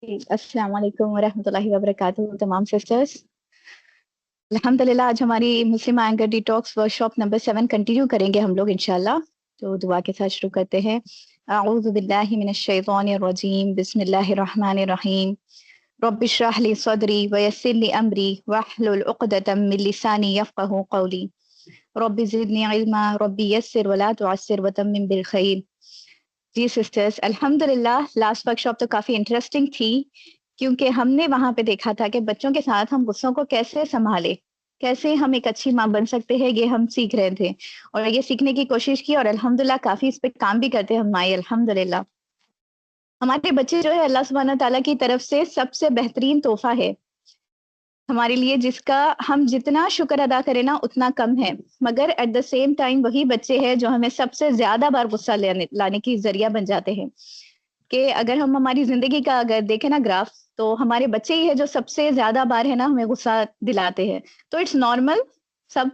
अस्सलाम वालेकुम वरहमतुल्लाहि वबरकातुहू तमाम सिस्टर्स। अल्हम्दुलिल्लाह आज हमारी मुस्लिम anchor detox workshop number 7 continue करेंगे हम लोग इंशाल्लाह। तो दुआ के साथ शुरू करते हैं। अऊज़ु बिल्लाहि मिनश शैतानिर रजीम, बिस्मिल्लाहिर रहमानिर रहीम। रब्बि इश्रह ली सदरी व यस्सिर ली अमरी वहलुल उक़दतम मिन लिसानी यफ़क़हू क़ौली। रब्बि ज़िदनी इल्मा रब्बि यस्सिर व ला तुअस्सिर व तम्मिम बिल खैर। जी सिस्टर्स, अल्हम्दुलिल्लाह लास्ट वर्कशॉप तो काफ़ी इंटरेस्टिंग थी, क्योंकि हमने वहाँ पे देखा था कि बच्चों के साथ हम गुस्सों को कैसे सँभालें, कैसे हम एक अच्छी माँ बन सकते हैं, ये हम सीख रहे थे और ये सीखने की कोशिश की और अल्हम्दुलिल्लाह काफ़ी इस पे काम भी करते हैं हम माएँ अल्हम्दुलिल्लाह। हमारे बच्चे जो है अल्लाह सुब्हाना तआला की तरफ से सबसे बेहतरीन तोहफ़ा है हमारे लिए, जिसका हम जितना शुक्र अदा करें ना उतना कम है। मगर एट द सेम टाइम वही बच्चे हैं जो हमें सबसे ज़्यादा बार गुस्सा लेने लाने की ज़रिया बन जाते हैं। कि अगर हम हमारी ज़िंदगी का अगर देखें ना ग्राफ, तो हमारे बच्चे ही है जो सबसे ज़्यादा बार है ना हमें गुस्सा दिलाते हैं। तो इट्स नॉर्मल, सब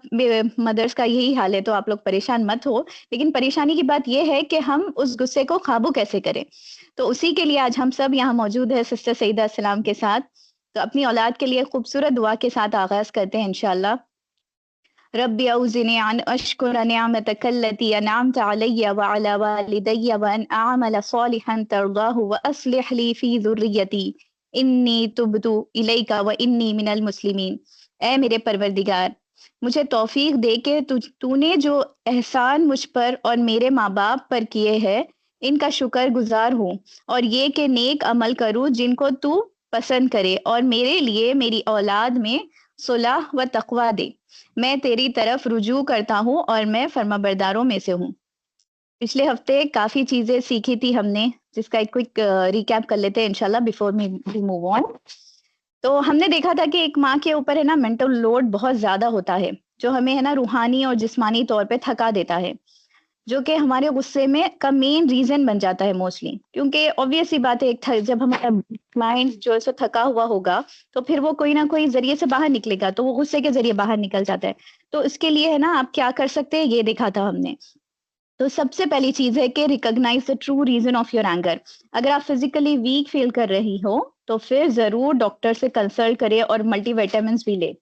मदर्स का यही हाल है, तो आप लोग परेशान मत हो। लेकिन परेशानी की बात ये है कि हम उस गुस्से को काबू कैसे करें? तो उसी के लिए आज हम सब यहाँ मौजूद है सिस्टर सईदा सलाम के साथ। तो अपनी औलाद के लिए खूबसूरत दुआ के साथ आगाज़ करते हैं इंशाअल्लाह। रब्बि औज़िनी अन अश्कुरा निअमतकल्लती अनअमत अलैया व अला वालिदैया व अन अअमल सालिहन तर्दाहु व अस्लिह ली फ़ी ज़ुर्रियती इन्नी तुब्तु इलैका व इन्नी मिनल मुस्लिमीन। ऐ मेरे परवरदिगार, मुझे तौफ़ीक दे के तूने जो एहसान मुझ पर और मेरे माँ-बाप पर किए हैं, इनका शुक्रगुज़ार हूँ और ये कि नेक अमल करूँ जिनको तू पसंद करे और मेरे लिए मेरी औलाद में सुलह व तक़वा दे। मैं तेरी तरफ रुजू करता हूँ और मैं फर्माबरदारों में से हूँ। पिछले हफ्ते काफ़ी चीज़ें सीखी थी हमने, जिसका एक क्विक रिकैप कर लेते हैं इंशाल्लाह बिफोर वी मूव ऑन। तो हमने देखा था कि एक माँ के ऊपर है ना मेंटल लोड बहुत ज़्यादा होता है, जो हमें है ना रूहानी और जिस्मानी तौर पे थका देता है। जो कि हमारे गुस्से में का मेन रीज़न बन जाता है मोस्टली, क्योंकि ऑब्वियस सी बात है, एक थ जब हमारा माइंड जो है सो थका हुआ होगा, तो फिर वो कोई ना कोई ज़रिए से बाहर निकलेगा, तो वो गुस्से के ज़रिए बाहर निकल जाता है। तो इसके लिए है ना आप क्या कर सकते हैं, ये देखा था हमने। तो सबसे पहली चीज़ है कि recognise the true reason of your anger. अगर आप फिज़िकली वीक फ़ील कर रही हो, तो फिर ज़रूर डॉक्टर से कंसल्ट करें और मल्टीविटामिन्स भी लें।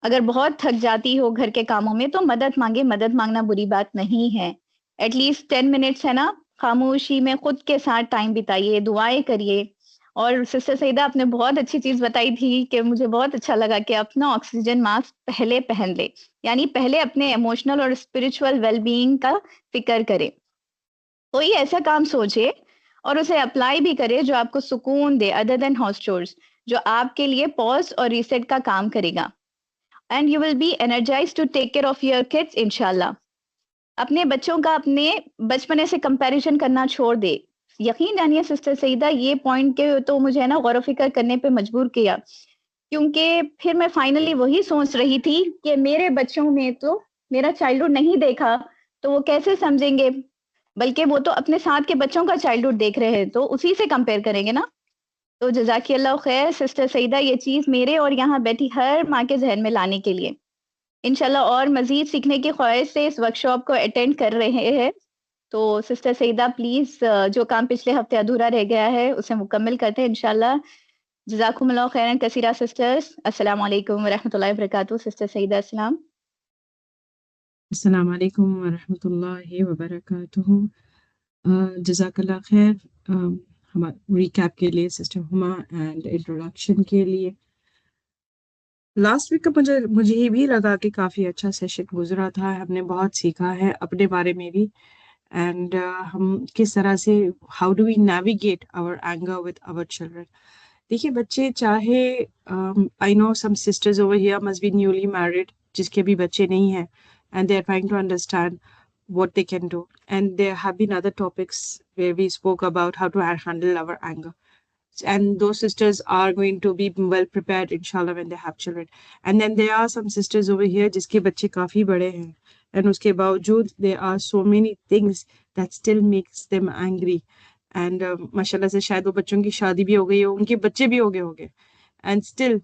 अगर बहुत थक जाती हो घर के कामों में, तो मदद माँगे, मदद माँगना बुरी बात नहीं है। एटलीस्ट 10 मिनट्स है ना, खामोशी में खुद के साथ टाइम बिताइए, दुआएँ करिए। और सिस्टर सईदा आपने बहुत अच्छी चीज़ बताई थी कि मुझे बहुत अच्छा लगा कि अपना ऑक्सीजन मास्क पहले पहन ले। यानी पहले अपने इमोशनल और स्पिरिचुअल वेल-बीइंग का फ़िक्र करें। कोई ऐसा काम सोचिए और उसे अप्लाई भी करें जो आपको सुकून दे अदर देन हाउस चोर्स, जो आपके लिए पॉज़ और रीसेट का काम करेगा। And you will be energised to take care of your kids इंशाल्लाह। अपने बच्चों का अपने बचपने से कंपैरिजन करना छोड़ दे। यकीन जानिए सिस्टर सईदा, ये पॉइंट के तो मुझे है ना गौर फ़िक्र करने पे मजबूर किया। क्योंकि फिर मैं फाइनली वही सोच रही थी कि मेरे बच्चों ने तो मेरा चाइल्डहुड नहीं देखा, तो वो कैसे समझेंगे? बल्कि वो तो अपने साथ के बच्चों का चाइल्डहुड देख रहे हैं, तो उसी से कंपेयर करेंगे ना। तो जज़ाकिल्लाह खैर सिस्टर सईदा, ये चीज़ मेरे और यहाँ बैठी हर माँ के ज़हन में लाने के लिए। इंशाल्लाह और मज़ीद सीखने की ख्वाहिश से इस वर्कशॉप को अटेंड कर रहे हैं। तो सिस्टर सईदा प्लीज़ जो काम पिछले हफ्ते अधूरा रह गया है, उसे मुकम्मल करते हैं इंशाल्लाह। जज़ाकुमुल्लाह खैरन कसीरा सिस्टर्स। अस्सलाम वालेकुम व रहमतुल्लाहि व बरकातहू। सिस्टर सईदा अस्सलाम। अस्सलाम वालेकुम वरहमतुल्लाहि वबरकातुहू। जज़ाकल्लाह खैर हमारे रिकैप के लिए सिस्टर हुमा एंड इंट्रोडक्शन के लिए। लास्ट वीक का मुझे मुझे ये भी लगा कि काफ़ी अच्छा सेशन गुजरा था, हमने बहुत सीखा है अपने बारे में भी एंड हम किस तरह से how do we navigate our anger with our children. देखिए बच्चे चाहे I know some sisters over here must be newly married जिसके भी बच्चे नहीं हैं and they're trying to understand what they can do. And there have been other topics where we spoke about how to handle our anger. And those sisters are going to be well prepared, inshallah, when they have children. And then there are some sisters over here जिसके बच्चे काफी बड़े हैं. And उसके बावजूद there are so many things that still makes them angry. And माशाल्लाह से शायद वो बच्चों की शादी भी हो गई हो, उनके बच्चे भी हो गए होंगे. And still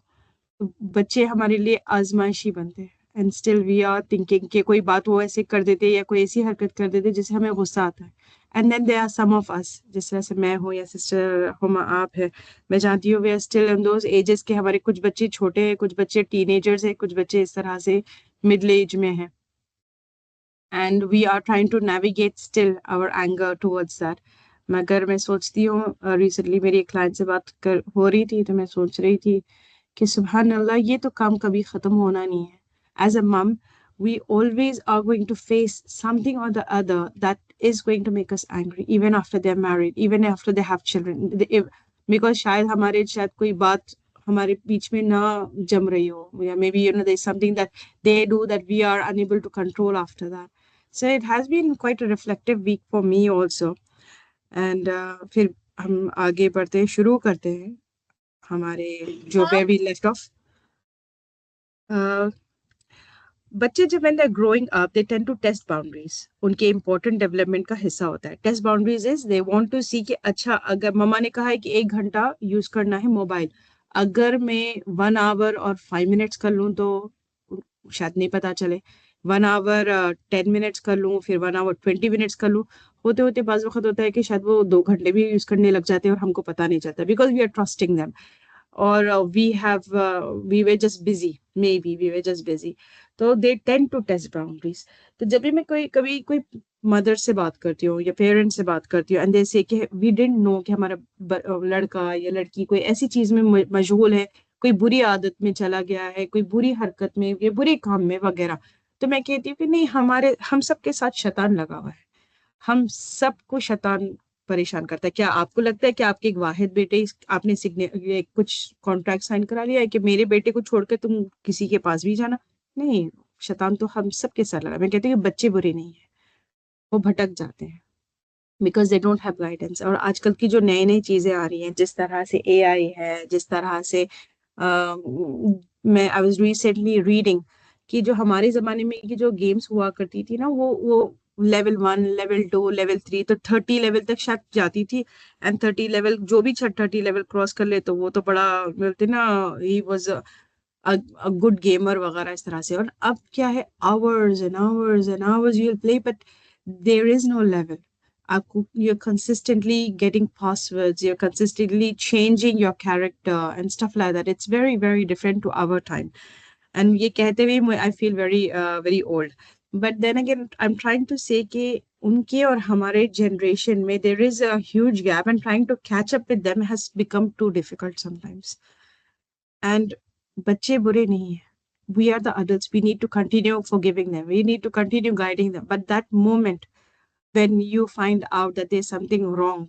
बच्चे हमारे लिए आजमाइशी बनते हैं and still we are thinking कि कोई बात वो ऐसे कर देते या कोई ऐसी हरकत कर देते जिससे हमें गुस्सा आता है and then there are some of us, जिस तरह से मैं हूँ या सिस्टर हुमा आप है, मैं जानती हूँ we are still in those ages के हमारे कुछ बच्चे छोटे हैं, कुछ बच्चे टीनेजर्स हैं, कुछ बच्चे इस तरह से मिडिल एज में हैं, and we are trying to navigate still our anger towards that. मगर मैं सोचती हूँ, रिसेंटली मेरी एक क्लाइंट से बात कर हो रही थी तो मैं सोच रही थी कि सुबहान अल्लाह, ये तो काम कभी खत्म होना नहीं है। एज अ मम we always are going to face something or the other that is going to make us angry even after they're married, even after they have children. Because शायद कोई बात हमारे बीच में ना जम रही हो, या maybe there's something that they do that we are unable to control after that. So it has been quite a reflective week for me also. And फिर हम आगे बढ़ते हैं, शुरू करते हैं हमारे जो पे भी लेफ्ट ऑफ। बच्चे जब when they're growing up they tend to test boundaries, उनके important development का हिस्सा होता है। test boundaries is they want to see कि अच्छा, अगर मम्मा ने कहा है कि 1 घंटा यूज करना है मोबाइल, अगर मैं 1 आवर और 5 मिनट्स कर लूँ तो शायद नहीं पता चले, 1 आवर 10 मिनट्स कर लूँ, फिर 1 आवर 20 मिनट्स कर लूँ, होते होते बाज वक्त होता है कि शायद वो 2 घंटे भी यूज करने लग जाते हैं और हमको पता नहीं चलता, because we are trusting them, or we were just busy, maybe we were just busy. तो they tend to test boundaries. तो जब भी मैं कभी कोई मदर से बात करती हूँ या पेरेंट्स से बात करती हूँ, एंड दे से कि वी डिडंट नो कि हमारा लड़का या लड़की कोई ऐसी चीज में मशगूल है, कोई बुरी आदत में चला गया है, कोई बुरी हरकत में या बुरे काम में वगैरह, तो मैं कहती हूँ कि नहीं, हम सबके साथ शैतान लगा हुआ है, हम सबको शैतान परेशान करता है। क्या आपको लगता है कि आपके एक वाहिद बेटे, आपने ये कुछ कॉन्ट्रैक्ट साइन करा लिया है कि मेरे बेटे को छोड़कर तुम किसी के पास भी जाना? नहीं, शैतान तो हम सबके साथ लगा। मैं कहती हूँ कि बच्चे बुरे नहीं है, वो भटक जाते हैं because they don't have guidance. और आजकल की जो नई नई चीजें आ रही हैं, जिस तरह से एआई है, जिस तरह से मैं आई वाज रिसेंटली रीडिंग कि जो हमारे जमाने में की जो गेम्स हुआ करती थी ना, वो लेवल 1, लेवल 2, लेवल 3, तो 30 लेवल तक शायद जाती थी, एंड 30 लेवल जो भी 30 लेवल क्रॉस कर ले तो वो तो बड़ा मिलते ना, he was a good gamer वगैरह इस तरह से। और अब क्या है, hours and hours and hours you will play, but there is no level. आपको you're consistently getting passwords, you're consistently changing your character and stuff like that. It's very very different to our time. And ये कहते हुए I feel very very old. But then again I'm trying to say कि उनके और हमारे generation में there is a huge gap, and trying to catch up with them has become too difficult sometimes. And बच्चे बुरे नहीं हैं. We are the adults. We need to continue forgiving them. We need to continue guiding them. But that moment when you find out that there's something wrong,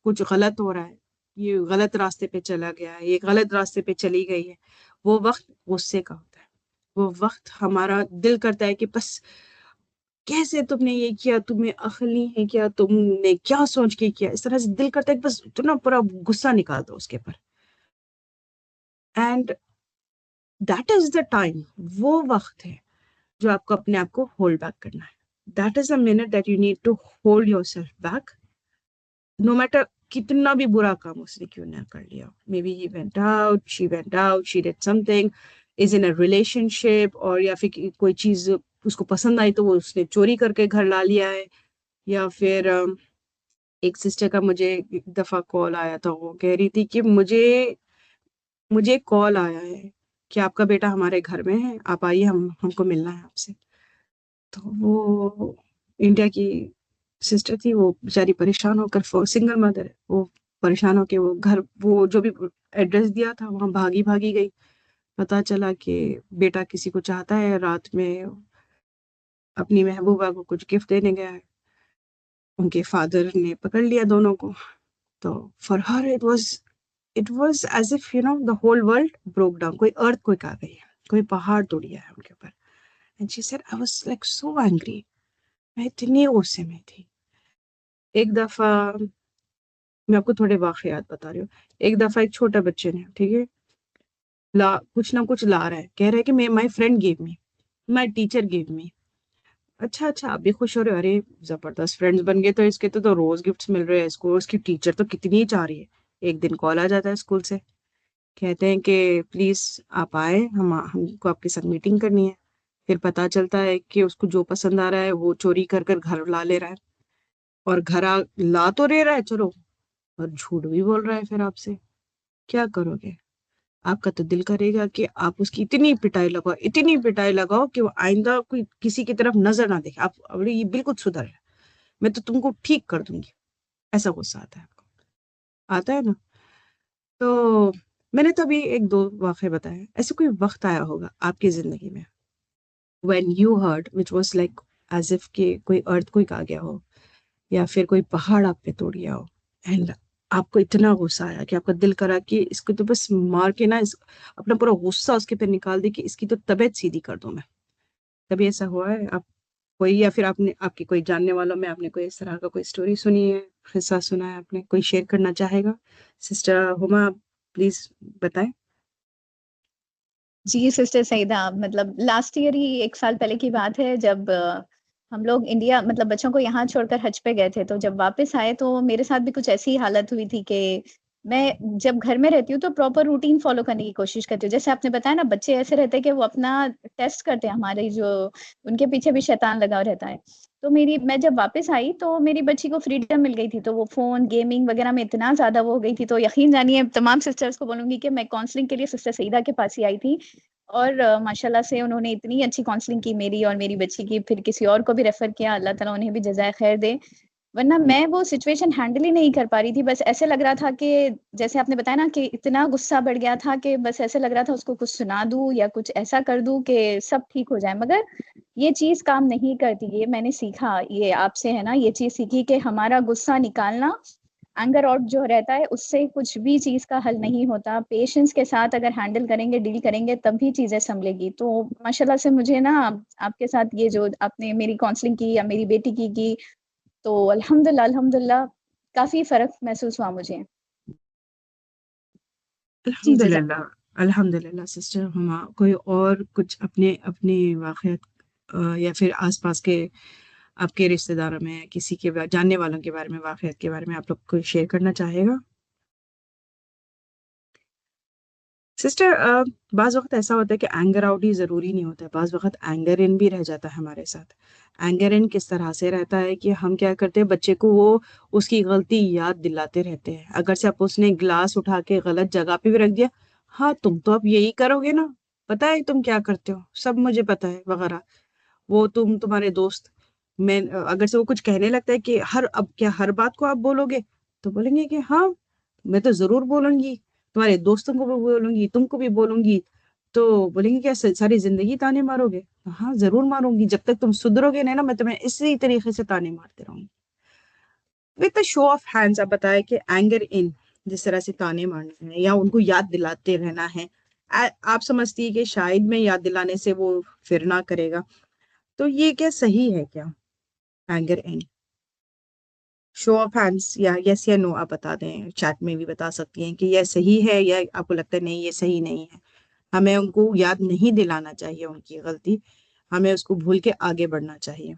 कुछ गलत हो रहा है, ये गलत रास्ते पे चला गया है, ये गलत रास्ते पे चली गई है, वो वक्त गुस्से का होता है। वो वक्त हमारा दिल करता है कि बस कैसे तुमने ये किया, तुम्हें अक्ल नहीं है क्या, तुमने क्या सोच के किया, इस तरह से दिल करता है कि बस तो ना पूरा गुस्सा निकाल दो उसके ऊपर। And that is the time, वो वक्त है जो आपको अपने आप को होल्ड बैक करना है। That is the minute that you need to hold yourself back, no matter कितना भी बुरा काम उसने क्यों ना कर लिया। Maybe he went out, she did something, is in a relationship, और या फिर कोई चीज उसको पसंद आई तो वो उसने चोरी करके घर ला लिया है, या फिर एक सिस्टर का मुझे एक दफा कॉल आया था, वो कह रही थी कि मुझे कॉल आया है कि आपका बेटा हमारे घर में है, आप आइए, हमको मिलना है आपसे। तो वो इंडिया की सिस्टर थी, वो बेचारी परेशान होकर, सिंगल मदर है, वो परेशान होकर वो घर, वो जो भी एड्रेस दिया था वहां भागी भागी गई। पता चला कि बेटा किसी को चाहता है, रात में अपनी महबूबा को कुछ गिफ्ट देने गया है, उनके फादर ने पकड़ लिया दोनों को। तो for her it was as if the whole world broke down, कोई अर्थक्वेक आ गई है, कोई पहाड़ टूट गया है उनके ऊपर। And she said I was like so angry, मैं इतनी गुस्से में थी। एक दफा मैं आपको थोड़े वाकयात बता रही हूँ। एक दफा एक छोटा बच्चे ने, ठीक है, कुछ ना कुछ ला रहा है, कह रहा है कि my friend give me, my teacher give me. अच्छा अच्छा, आप भी खुश हो रहे हो, अरे जबरदस्त फ्रेंड्स बन गए, तो इसके तो रोज गिफ्ट्स मिल रहे हैं इसको, उसकी टीचर तो कितनी चाह रही है। एक दिन कॉल आ जाता है स्कूल से, कहते हैं कि प्लीज आप आए, हमको आपके साथ मीटिंग करनी है। फिर पता चलता है कि उसको जो पसंद आ रहा है वो चोरी कर कर घर ला ले रहा है, और घर ला तो रहा है चलो, और झूठ भी बोल रहा है, फिर आपसे क्या करोगे? आपका तो दिल करेगा कि आप उसकी इतनी पिटाई लगाओ कि वो आइंदा कोई किसी की तरफ नजर ना देखे। आप अरे ये बिल्कुल सुधर है, मैं तो तुमको ठीक कर दूंगी, ऐसा गुस्सा आता है आपको, आता है ना? तो मैंने तो अभी एक दो वाक़ये बताए। ऐसे कोई वक्त आया होगा आपकी जिंदगी में when you heard which was like as if कि कोई earthquake आ गया हो, या फिर कोई पहाड़ आप पे टूट गया हो, एंड आपको इतना गुस्सा आया कि आपका दिल करा कि इसको तो बस मार के ना, इस अपना पूरा गुस्सा उसके पे निकाल दे कि इसकी तो तबीयत सीधी कर दूं मैं। कभी ऐसा हुआ है आप कोई, या फिर आपने आपके कोई जानने वालों में आपने कोई इस तरह का कोई स्टोरी सुनी है, किस्सा सुना है आपने, कोई शेयर करना चाहेगा? सिस्टर हुमा, प्लीज बताएं। जी सिस्टर सईदा, मतलब लास्ट ईयर ही 1 साल पहले की बात है, जब हम लोग इंडिया मतलब बच्चों को यहाँ छोड़कर हज पे गए थे। तो जब वापस आए तो मेरे साथ भी कुछ ऐसी हालत हुई थी कि मैं जब घर में रहती हूँ तो प्रॉपर रूटीन फॉलो करने की कोशिश करती हूँ। जैसे आपने बताया ना, बच्चे ऐसे रहते हैं कि वो अपना टेस्ट करते हैं, हमारे जो उनके पीछे भी शैतान लगा रहता है। तो मैं जब वापस आई तो मेरी बच्ची को फ्रीडम मिल गई थी, तो वो फोन गेमिंग वगैरह में इतना ज्यादा वो हो गई थी। तो यकीन जानिए, तमाम सिस्टर्स को बोलूंगी कि मैं काउंसलिंग के लिए सिस्टर सईदा के पास ही आई थी, और माशाल्लाह से उन्होंने इतनी अच्छी काउंसलिंग की मेरी और मेरी बच्ची की, फिर किसी और को भी रेफर किया। अल्लाह ताला उन्हें भी जज़ाए खैर दे। वरना मैं वो सिचुएशन हैंडल ही नहीं कर पा रही थी। बस ऐसे लग रहा था कि जैसे आपने बताया ना कि इतना गुस्सा बढ़ गया था कि बस ऐसे लग रहा था उसको कुछ सुना दूँ या कुछ ऐसा कर दूँ कि सब ठीक हो जाए। मगर ये चीज़ काम नहीं करती। ये मैंने सीखा, ये आपसे है ना, ये चीज़ सीखी कि हमारा गुस्सा निकालना, एंगर आउट जो रहता है, उससे कुछ भी चीज़ का हल नहीं होता। पेशेंस के साथ अगर हैंडल करेंगे, डील करेंगे, तभी चीज़ें सँभलेगी। तो माशाल्लाह से मुझे ना आपके साथ ये जो आपने मेरी काउंसलिंग की या मेरी बेटी की, तो अल्हम्दुलिल्लाह अल्हम्दुलिल्लाह काफ़ी फ़र्क महसूस हुआ मुझे। जी, जज़ा अल्हम्दुलिल्लाह, अल्हम्दुलिल्लाह सिस्टर हुमा, कोई और कुछ अपने अपने वाक़यात या फिर आसपास के आपके रिश्तेदारों में किसी के जानने वालों के बारे में, वाक़यात के बारे में आप लोग कोई शेयर करना चाहेगा? सिस्टर बाज़ वक़्त ऐसा होता है कि एंगर आउट ही ज़रूरी नहीं होता है, बाज़ वक़्त एंगर इन भी रह जाता है हमारे साथ। एंगर इन किस तरह से रहता है कि हम क्या करते हैं, बच्चे को वो उसकी गलती याद दिलाते रहते हैं। अगर से आप उसने ग्लास उठा के गलत जगह पे भी रख दिया, हाँ, तुम तो अब यही करोगे ना, पता है तुम क्या करते हो, सब मुझे पता है वग़ैरह। वो तुम्हारे दोस्त, अगर से वो कुछ कहने लगता है कि अब क्या हर बात को आप बोलोगे? तो बोलेंगे कि हाँ, मैं तो ज़रूर बोलूँगी, तुम्हारे दोस्तों को भी बोलूँगी, तुमको भी बोलूँगी। तो बोलेंगे क्या सारी ज़िंदगी ताने मारोगे? हाँ, ज़रूर मारूँगी, जब तक तुम सुधरोगे नहीं ना, मैं तुम्हें इसी तरीके से ताने मारती रहूँगी। With the show off hands आप बताएँ कि एंगर इन जिस तरह से ताने मारना है या उनको याद दिलाते रहना है, आप समझती है कि शायद मैं याद दिलाने से वो फिर ना करेगा। तो ये क्या सही है क्या? Anger in show off hands या यस या नो आप बता दें, चैट में भी बता सकती हैं कि यह सही है या आपको लगता है नहीं ये सही नहीं है। हमें उनको याद नहीं दिलाना चाहिए उनकी गलती, हमें उसको भूल के आगे बढ़ना चाहिए।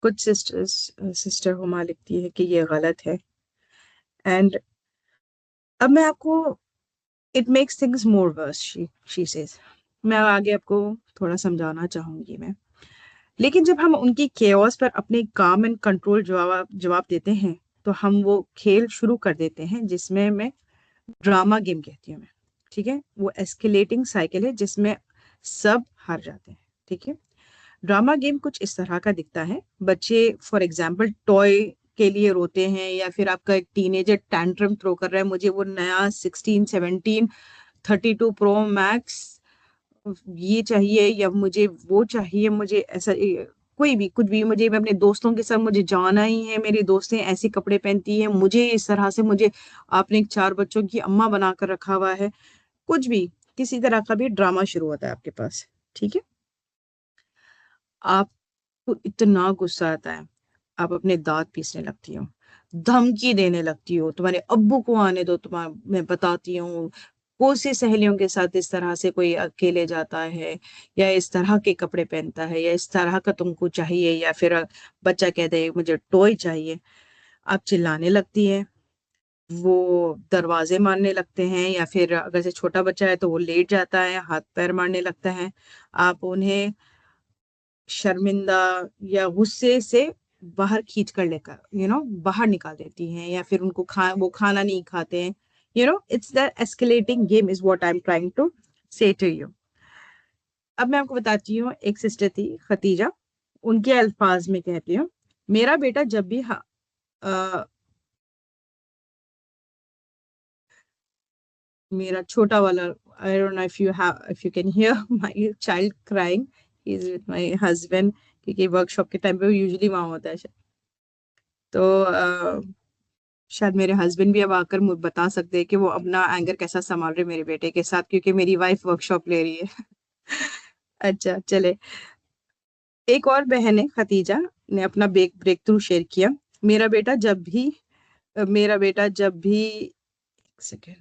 कुछ सिस्टर हुमा लिखती है कि ये गलत है, एंड अब मैं आपको it makes things more verse, she says. मैं आगे आपको थोड़ा समझाना चाहूंगी मैं। लेकिन जब हम उनकी केओस पर अपने काम एंड कंट्रोल जवाब जवाब देते हैं, तो हम वो खेल शुरू कर देते हैं जिसमें मैं ड्रामा गेम कहती हूँ मैं। ठीक है, वो एस्केलेटिंग साइकिल है जिसमें सब हार जाते हैं। ठीक है, ड्रामा गेम कुछ इस तरह का दिखता है। बच्चे फॉर एग्जाम्पल टॉय के लिए रोते हैं, या फिर आपका एक टीनेजर टैंट्रम थ्रो कर रहा है, मुझे वो नया 16 17 32 प्रो मैक्स ये चाहिए, या मुझे वो चाहिए, मुझे ऐसा कोई भी कुछ भी, मुझे मैं अपने दोस्तों के साथ मुझे जाना ही है, मेरी दोस्तें ऐसे कपड़े पहनती हैं, मुझे इस तरह से, मुझे आपने 4 बच्चों की अम्मा बनाकर रखा हुआ है, कुछ भी किसी तरह का भी ड्रामा शुरू होता है आपके पास। ठीक है, आपको इतना गुस्सा आता है, आप अपने दांत पीसने लगती हो, धमकी देने लगती हो, तुम्हारे अब्बू को आने दो, मैं बताती हूँ। कौन सी सहेलियों के साथ इस तरह से कोई अकेले जाता है, या इस तरह के कपड़े पहनता है, या इस तरह का तुमको चाहिए, या फिर बच्चा कहता है मुझे टॉय चाहिए, आप चिल्लाने लगती है। वो दरवाजे मारने लगते हैं, या फिर अगर से छोटा बच्चा है तो वो लेट जाता है, हाथ पैर मारने लगता है। आप उन्हें शर्मिंदा या गुस्से से बाहर खींच कर लेकर बाहर निकाल देती हैं, या फिर उनको वो खाना नहीं खाते हैं। It's the escalating game is what I am trying to say to you. अब मैं आपको बताती हूँ, एक सिस्टर थी खतीजा, उनके अल्फाज में कहती हूँ, मेरा बेटा जब भी मेरा छोटा वाला, I don't know if you can hear my child crying, he is with my husband, क्योंकि वर्कशॉप के टाइम पे वो यूजुअली वहां होता है। तो शायद मेरे हस्बैंड भी अब आकर मुझे बता सकते हैं कि वो अपना एंगर कैसा संभाल रहे मेरे बेटे के साथ, क्योंकि मेरी वाइफ वर्कशॉप ले रही है। अच्छा चले, एक और बहन है खतीजा ने अपना ब्रेक थ्रू शेयर किया। मेरा बेटा जब भी मेरा बेटा जब भी एक सेकेंड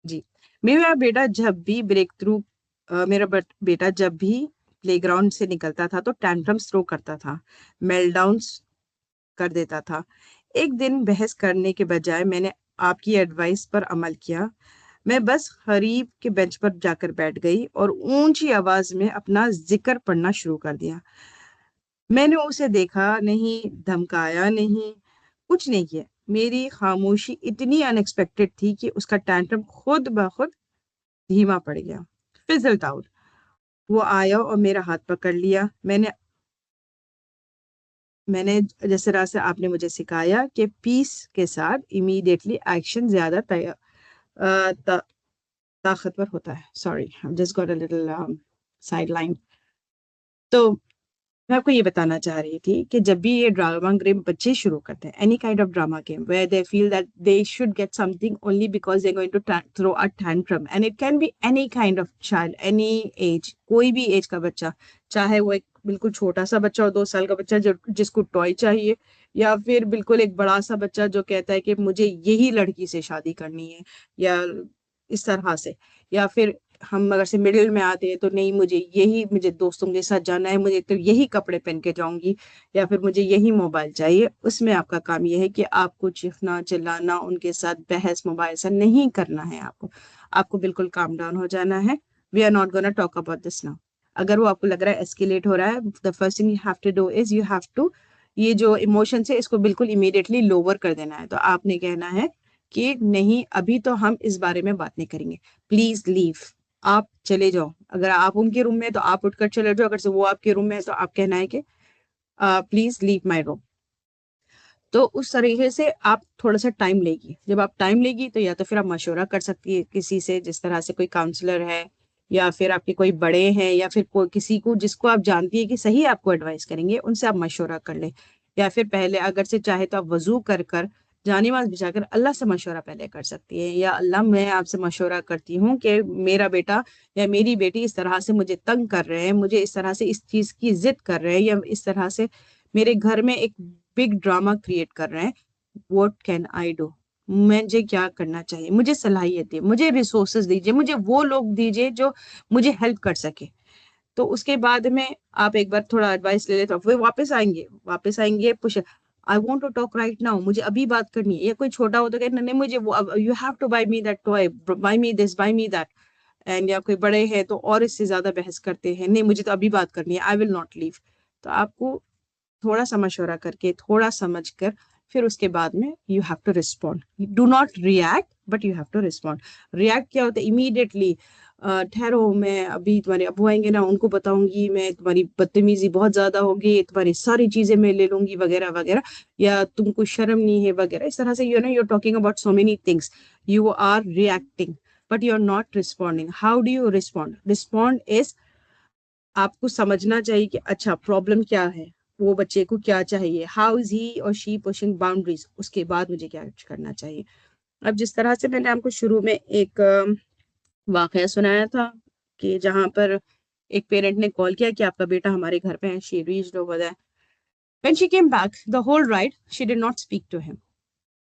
जी मेरा बेटा जब भी ब्रेक थ्रू मेरा बेटा जब भी प्लेग्राउंड से निकलता था तो टैंट्रम्स थ्रो करता था, मेल्टडाउन्स कर देता था। एक दिन बहस करने के बजाय मैंने आपकी एडवाइस पर अमल किया। मैं बस करीब के बेंच पर जाकर बैठ गई और ऊंची आवाज में अपना जिक्र पढ़ना शुरू कर दिया। मैंने उसे देखा नहीं, धमकाया नहीं, कुछ नहीं किया। मेरी खामोशी इतनी अनएक्सपेक्टेड थी कि उसका टैंट्रम खुद ब खुद धीमा पड़ गया, फिजल्ड आउट। वो आया और मेरा हाथ पकड़ लिया। मैंने जिस तरह से आपने मुझे सिखाया कि पीस के साथ इमीडिएटली एक्शन ज्यादा ताकतवर होता है। Sorry, I just got a little side line. तो मैं आपको ये बताना चाह रही थी कि जब भी ये ड्रामा गेम बच्चे शुरू करते हैं, any kind of drama game where they feel that they should get something only because they going to throw a tantrum, and it can be any kind of child, any age, कोई भी as का बच्चा, चाहे वो एक बिल्कुल छोटा सा बच्चा हो, 2 साल का बच्चा जो जिसको टॉय चाहिए, या फिर बिल्कुल एक बड़ा सा बच्चा जो कहता है कि मुझे यही लड़की से शादी करनी है, या इस तरह से, या फिर हम अगर से मिडिल में आते हैं तो नहीं, मुझे दोस्तों के साथ जाना है, मुझे तो यही कपड़े पहन के जाऊंगी, या फिर मुझे यही मोबाइल चाहिए। उसमें आपका काम यह है कि आपको चीखना चिल्लाना, उनके साथ बहस मोबाइल से नहीं करना है। आपको बिल्कुल काम डाउन हो जाना है। We are not gonna talk about this now. अगर वो आपको लग रहा है एस्केलेट हो रहा है, the first thing you have to do is you have to, ये जो इमोशन है इसको बिल्कुल इमीडिएटली लोअर कर देना है। तो आपने कहना है कि नहीं, अभी तो हम इस बारे में बात नहीं करेंगे, प्लीज लीव, आप चले जाओ। अगर आप उनके रूम में तो आप उठकर चले जाओ, अगर से वो आपके रूम में है तो आप कहना है कि प्लीज लीव माय रूम। तो उस तरीके से आप थोड़ा सा टाइम लेगी। जब आप टाइम लेगी तो या तो फिर आप मशवरा कर सकती है किसी से, जिस तरह से कोई काउंसलर है, या फिर आपके कोई बड़े हैं, या फिर कोई किसी को जिसको आप जानती है कि सही आपको एडवाइस करेंगे, उनसे आप मशवरा कर ले। या फिर पहले अगर से चाहे तो आप वजू कर कर जाने नमाज बिछाकर अल्लाह से मशवरा पहले कर सकती है, या अल्लाह मैं आपसे मशवरा करती हूँ कि मेरा बेटा या मेरी बेटी इस तरह से मुझे तंग कर रहे हैं, मुझे इस तरह से इस चीज की जिद कर रहे हैं, या इस तरह से मेरे घर में एक बिग ड्रामा क्रिएट कर रहे हैं। व्हाट कैन आई डू, मुझे क्या करना चाहिए, मुझे सलाहियत दीजिए, मुझे रिसोर्सेज दीजिए, मुझे वो लोग दीजिए जो मुझे हेल्प कर सके। तो उसके बाद में आप एक बार थोड़ा एडवाइस ले लेते, फिर वापस आएंगे push, I want to talk right now, मुझे अभी बात करनी है। या कोई छोटा हो तो कहना नहीं, मुझे वो, you have to buy me that toy, buy me this, buy me that. And या कोई बड़े हैं तो और इससे ज्यादा बहस करते हैं, नहीं मुझे तो अभी बात करनी है, आई विल नॉट लीव। तो आपको थोड़ा सा मशवरा करके, थोड़ा समझ कर, फिर उसके बाद में you have to respond. Do not react but you have to respond. React क्या होता है, इमीडिएटली ठहरो, मैं अभी तुम्हारे अबू आएंगे ना, उनको बताऊंगी, मैं तुम्हारी बदतमीजी बहुत ज्यादा होगी, तुम्हारी सारी चीजें मैं ले लूंगी, वगैरह वगैरह, या तुमको शर्म नहीं है वगैरह, इस तरह से you talking about so many things. You are reacting but you are not responding. How do you respond? Respond is, आपको समझना चाहिए कि अच्छा प्रॉब्लम क्या है, वो बच्चे को क्या चाहिए, हाउ इज ही और शी पुशिंग बाउंड्रीज, उसके बाद मुझे क्या करना चाहिए। अब जिस तरह से मैंने आपको शुरू में एक वाकया सुनाया था कि जहां पर एक पेरेंट ने कॉल किया कि आपका बेटा हमारे घर पे है, she reached over there, when she came back the whole ride she did not speak to him.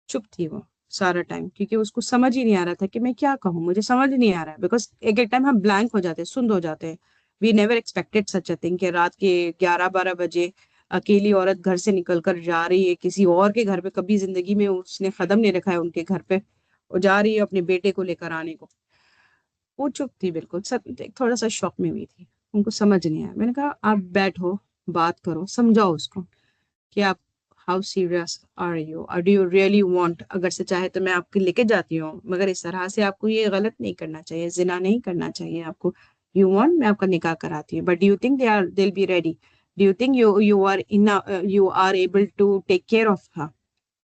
चुप थी वो सारा टाइम, क्योंकि उसको समझ ही नहीं आ रहा था कि मैं क्या कहूँ, मुझे समझ नहीं आ रहा है। बिकॉज एक एक टाइम हम ब्लैंक हो जाते हैं, सुंद हो जाते हैं। We never expected such a thing कि रात के 11-12 बजे अकेली औरत घर से निकल कर जा रही है किसी और के घर पे, कभी जिंदगी में उसने कदम नहीं रखा है उनके घर पे, और जा रही है अपने बेटे को लेकर आने को। वो चुप थी बिल्कुल, सब थोड़ा सा शॉक में हुई थी। उनको समझ नहीं आया। मैंने कहा आप बैठो, बात करो, समझाओ उसको कि आप हाउ सीरियस आर यू, और डू यू रियली वांट, अगर से चाहे तो मैं आपको लेके जाती हूँ, मगर इस तरह से आपको ये गलत नहीं करना चाहिए, जिना नहीं करना चाहिए आपको। यू वांट, मैं आपका निकाह कराती हूँ, but do you think they will be ready? Do you think you are able to take care of her?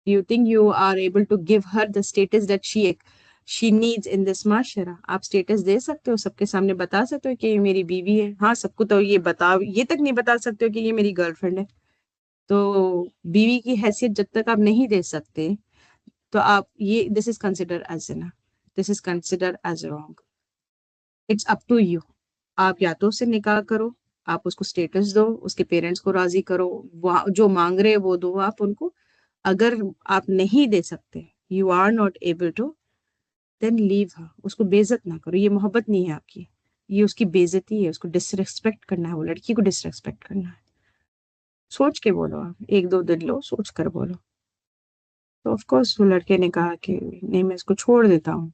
Do you think you are able to give her the status that she needs in this माशरा? आप status दे सकते हो, सबके सामने बता सकते हो कि ये मेरी बीवी है। हाँ, सबको तो ये तक नहीं बता सकते हो कि ये मेरी गर्लफ्रेंड है। तो बीवी की हैसियत जब तक आप नहीं दे सकते, तो आप ये दिस इज कंसिडर एज जिना, this is consider as wrong. It's up to you. आप या तो उससे निकाह करो, आप उसको स्टेटस दो, उसके पेरेंट्स को राजी करो, जो मांग रहे वो दो आप उनको। अगर आप नहीं दे सकते, you are not able to, then leave her. उसको बेइज्जत ना करो, ये मोहब्बत नहीं है आपकी, ये उसकी बेइज्जती है, उसको डिसरिस्पेक्ट करना है, वो लड़की को डिसरिस्पेक्ट करना है। सोच के बोलो, आप 1-2 दिन लो, सोच कर बोलो। तो ऑफ कोर्स वो लड़के ने कहा कि नहीं, मैं इसको छोड़ देता हूँ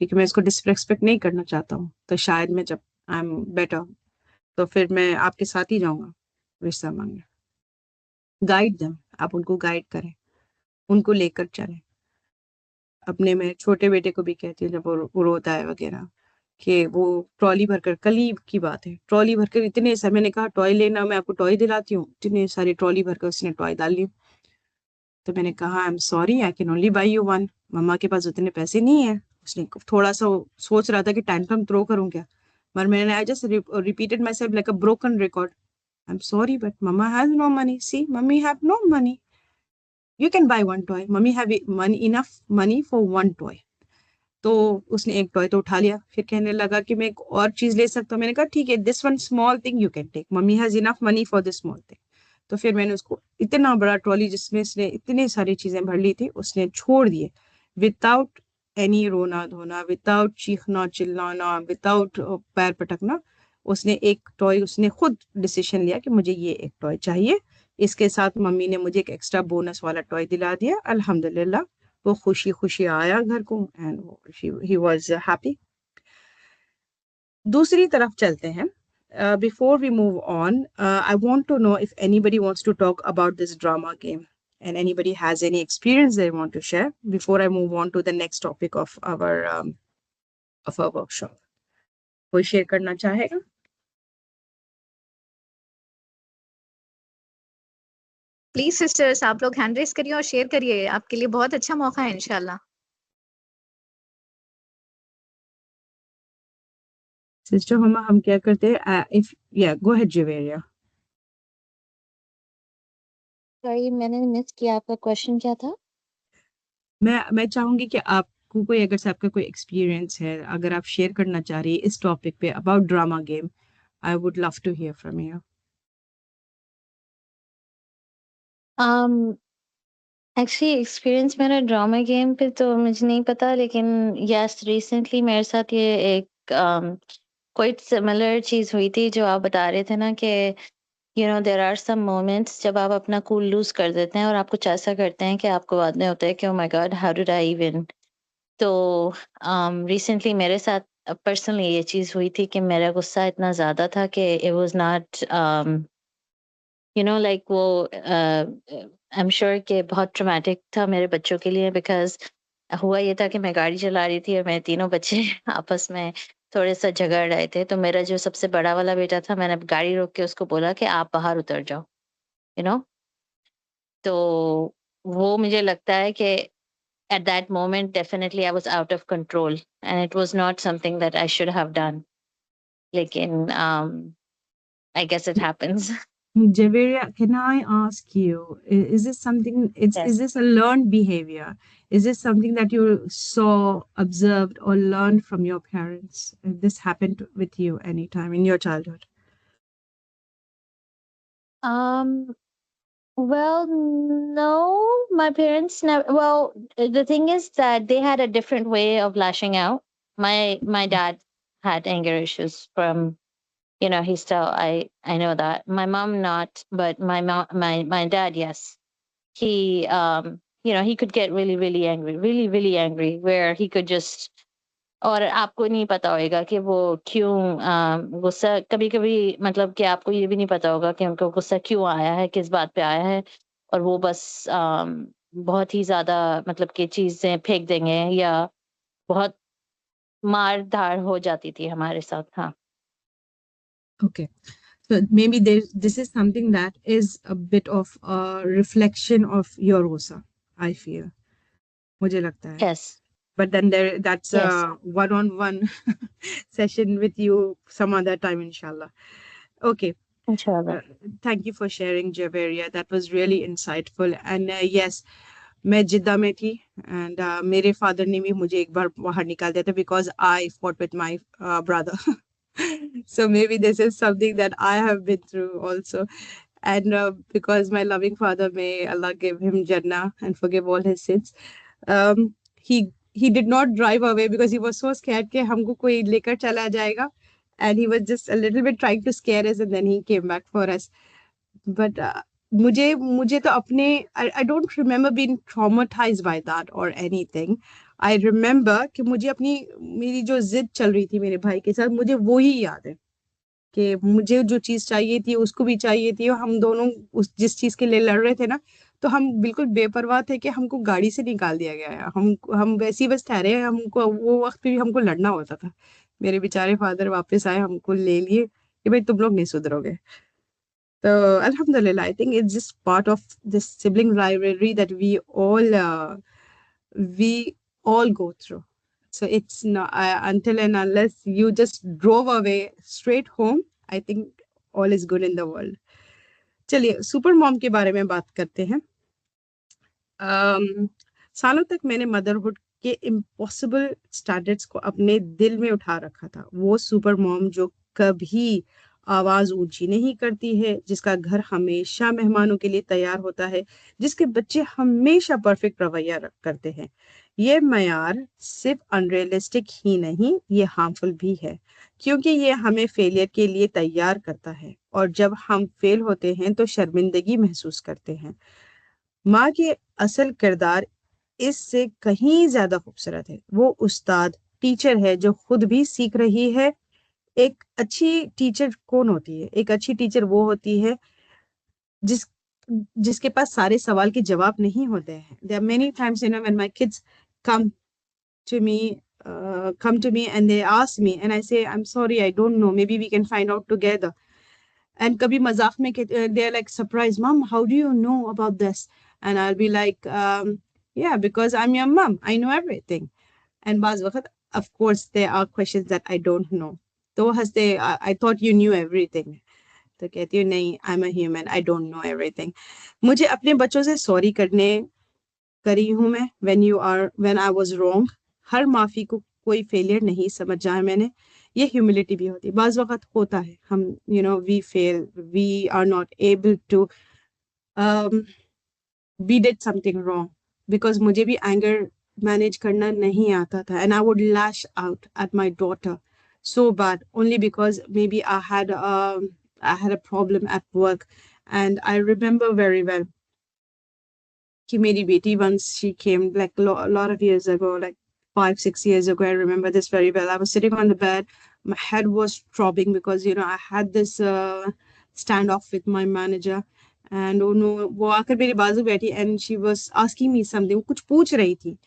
क्योंकि मैं इसको डिसरिस्पेक्ट नहीं करना चाहता हूँ, तो शायद मैं जब आई एम बेटर तो फिर मैं आपके साथ ही जाऊंगा रिश्ता मांगने। गाइड देम, आप उनको गाइड करें, उनको लेकर चलें। अपने मैं छोटे बेटे को भी कहती हूँ जब वो रोता है वगैरह, कि वो ट्रॉली भरकर, कल ही की बात है, ट्रॉली भरकर इतने सारे, मैंने कहा टॉय लेना, मैं आपको टॉय दिलाती हूँ, इतने सारे ट्रॉली भरकर उसने टॉय डाल लिए। तो मैंने कहा I am sorry, I can only buy you one, मम्मा के पास उतने पैसे नहीं है। उसने थोड़ा सा सोच रहा था कि टैंट्रम थ्रो करूँ क्या, पर मैंने I just repeated myself like a broken record, I am sorry but mama has no money, see mummy have no money, you can buy one toy, mummy have money, enough money for one toy. तो उसने एक toy तो उठा लिया, फिर कहने लगा कि मैं एक और चीज ले सकता हूँ। मैंने कहा ठीक है, this one small thing you can take, mummy has enough money for this small thing. तो फिर मैंने उसको इतना बड़ा ट्रॉली जिसमें इसने इतनी सारी चीजें भर ली थी, उसने छोड़ दिए विदाउट एनी रोना धोना, विदाउट चीखना चिल्लाना, विदाउट पैर पटकना। उसने एक टॉय, उसने खुद डिसीजन लिया कि मुझे ये एक टॉय चाहिए। इसके साथ मम्मी ने मुझे एक एक्स्ट्रा बोनस वाला टॉय दिला दिया, अल्हम्दुलिल्लाह। वो खुशी खुशी आया घर को एंड ही वाज हैप्पी। दूसरी तरफ चलते हैं। Before we move on, I want to know if anybody wants to talk about this drama game and anybody has any experience they want to share before I move on to the next topic of our workshop. कोई share करना चाहेगा? Please sisters, आप लोग hand raise करिए और share करिए, आपके लिए बहुत अच्छा मौका है इंशाल्लाह। सिस्टर हम क्या करते हैं, if yeah, go ahead Javeria. Sorry, मैंने मिस किया, आपका क्वेश्चन क्या था? मैं चाहूंगी कि आपको कोई, अगर से आपका कोई एक्सपीरियंस है, अगर आप शेयर करना चाह रही है इस टॉपिक पे about drama game, I would love to hear from you. Actually experience मेरा ड्रामा गेम पे तो मुझे नहीं पता, लेकिन यस, रिसेंटली मेरे साथ ये एक कोई सिमिलर चीज हुई थी जो आप बता रहे थे ना, कि देयर आर सम मोमेंट्स जब आप अपना कूल लूज कर देते हैं और आप कुछ ऐसा करते हैं कि आपको बाद में होता है कि oh my God, how did I even. तो रिसेंटली मेरे साथ पर्सनली ये चीज हुई थी कि मेरा गुस्सा इतना ज्यादा था कि इट वाज नॉट लाइक वो आई एम श्योर कि बहुत ट्रॉमेटिक था मेरे बच्चों के लिए, बिकॉज हुआ ये था कि मैं गाड़ी चला रही थी और मेरे तीनों बच्चे आपस में थोड़े सा झगड़ रहे थे। तो मेरा जो सबसे बड़ा वाला बेटा था, मैंने गाड़ी रोक के उसको बोला कि आप बाहर उतर जाओ, यू नो। तो वो मुझे लगता है कि at that moment definitely I was out of control and it was not something that I should have done, lekin I guess it happens. Javeria, can I ask you, is this something, is Yes. this a learned behavior? Is this something that you saw, observed, or learned from your parents? This happened with you anytime in your childhood? Well, no, my parents never. Well, the thing is that they had a different way of lashing out. My dad had anger issues from, he still, I know that. My mom not, but my dad, yes. He he could get really really angry, really really angry, where he could just और आपको नहीं पता होएगा कि वो क्यों गुस्सा, कभी-कभी मतलब कि आपको ये भी नहीं पता होगा कि उनको गुस्सा क्यों आया है, किस बात पे आया है, और वो बस बहुत ही ज़्यादा मतलब कि चीज़ें फेंक देंगे, या बहुत मार-धाड़ हो जाती थी हमारे साथ। हाँ। Okay. So maybe this is something that is a bit of a reflection of your Rosa, I feel. मुझे लगता है. Yes, But then that's yes, a one-on-one session with you some other time, inshallah. Okay. इंशाल्लाह। Uh, Thank you for sharing, Javeria. That was really insightful. And yes, मैं जिद्दा में थी, and मेरे father ने भी मुझे एक बार बाहर निकाल दिया था because I fought with my brother. So maybe this is something that I have been through also. And because my loving father, may Allah give him Jannah and forgive all his sins, he did not drive away because he was so scared कि हमको कोई लेकर चला जाएगा, and he was just a little bit trying to scare us, and then he came back for us. But मुझे तो अपने I don't remember being traumatized by that or anything. I remember कि मुझे अपनी मेरी जो जिद चल रही थी मेरे भाई के साथ, मुझे वो ही याद है कि मुझे जो चीज चाहिए थी उसको भी चाहिए थी, और हम दोनों उस जिस चीज के लिए लड़ रहे थे ना, तो हम बिल्कुल बेपरवाह थे कि हमको गाड़ी से निकाल दिया गया है, हम वैसे ही बस ठहरे हैं, हमको वो वक्त पे भी हमको लड़ना होता था। मेरे बेचारे फादर वापस आए, हमको ले लिए कि भाई तुम लोग नहीं सुधरोगे। तो अल्हम्दुलिल्लाह, I think it's just part of this sibling rivalry that we all go through. So it's not until and unless you just drove away straight home, I think all is good in the world. चलिए super mom के बारे में बात करते हैं। सालों तक मैंने मदरहुड के इम्पॉसिबल स्टैंडर्ड्स को अपने दिल में उठा रखा था। वो सुपर मॉम जो कभी आवाज ऊंची नहीं करती है, जिसका घर हमेशा मेहमानों के लिए तैयार होता है, जिसके बच्चे हमेशा परफेक्ट रवैया करते हैं। ये मयार सिर्फ अनरियलिस्टिक ही नहीं, ये हार्मफुल भी है, क्योंकि ये हमें फेलियर के लिए तैयार करता है, और जब हम फेल होते हैं तो शर्मिंदगी महसूस करते हैं। माँ के असल किरदार इससे कहीं ज्यादा खूबसूरत है। वो उस्ताद टीचर है जो खुद भी सीख रही है। एक अच्छी टीचर कौन होती है? एक अच्छी टीचर वो होती है जिस जिसके पास सारे सवाल के जवाब नहीं होते हैं। There are many times, when my kids come to me, and they ask me, and I say, I'm sorry, I don't know. Maybe we can find out together. And कभी मजाक में they're like surprised, Mom, how do you know about this? And I'll be like, yeah, because I'm your mom, I know everything. And बाज़ वक़्त, of course, there are questions that I don't know. तो हंसते, I thought you knew everything. तो कहती हूँ नहीं, I'm a human, I don't know everything. मुझे अपने बच्चों से सॉरी करी हूँ मैं, when I was wrong. हर माफी को कोई फेलियर नहीं समझा है मैंने। ये ह्यूमिलिटी भी होती है। बाज़ वक़्त होता है हम we fail, we are not able to, we did something wrong, because मुझे भी एंगर मैनेज करना नहीं आता था, and I would lash out at my daughter so bad, only because maybe I had a problem at work. And I remember very well कि मेरी बेटी, once she came, like a lot of years ago, like 5-6 years ago, I remember this very well. I was sitting on the bed, my head was throbbing because I had this standoff with my manager, and वो आकर मेरे बाजू बैठी, and she was asking me something, वो कुछ पूछ रही थी।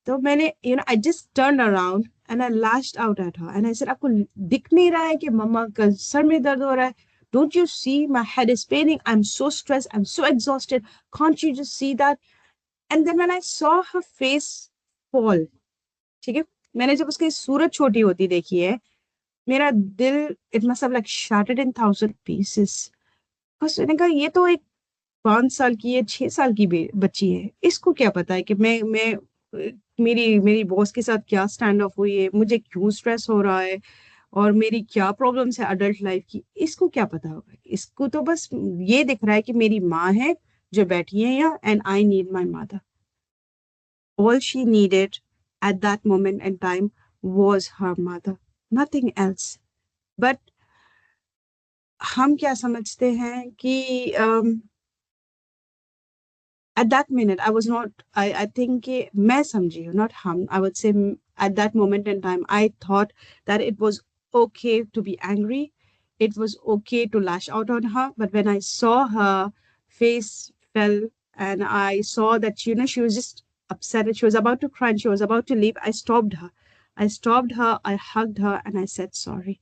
तो मैंने I just turned around and I lashed out at her, and I said, आपको दिख नहीं रहा है कि मम्मा का सर में दर्द हो रहा है? Don't you see my head is paining? I'm so stressed, I'm so exhausted. Can't you just see that? And then when I saw her face fall, ठीक है, मैंने जब उसकी सूरत छोटी होती देखी है, मेरा दिल, it must have like shattered in 1,000 pieces. बस मैंने कहा ये तो एक 5 साल की है, 6 साल की बच्ची है, इसको क्या पता है कि मैं मेरी बॉस के साथ क्या स्टैंड ऑफ हुई है, मुझे क्यों स्ट्रेस हो रहा है, और मेरी क्या प्रॉब्लम्स है अडल्ट लाइफ की, इसको क्या पता होगा। इसको तो बस ये दिख रहा है कि मेरी माँ है जो बैठी है यहाँ, and I need my mother. All she needed at that moment in time was her mother, nothing else. But हम क्या समझते हैं कि at that minute I was not, I think कि मैं समझी हूँ, not हम, I would say at that moment in time, I thought that it was okay to be angry. It was okay to lash out on her. But when I saw her face fell and I saw that, you know, she was just upset and she was about to cry and she was about to leave, I stopped her. I hugged her and I said sorry.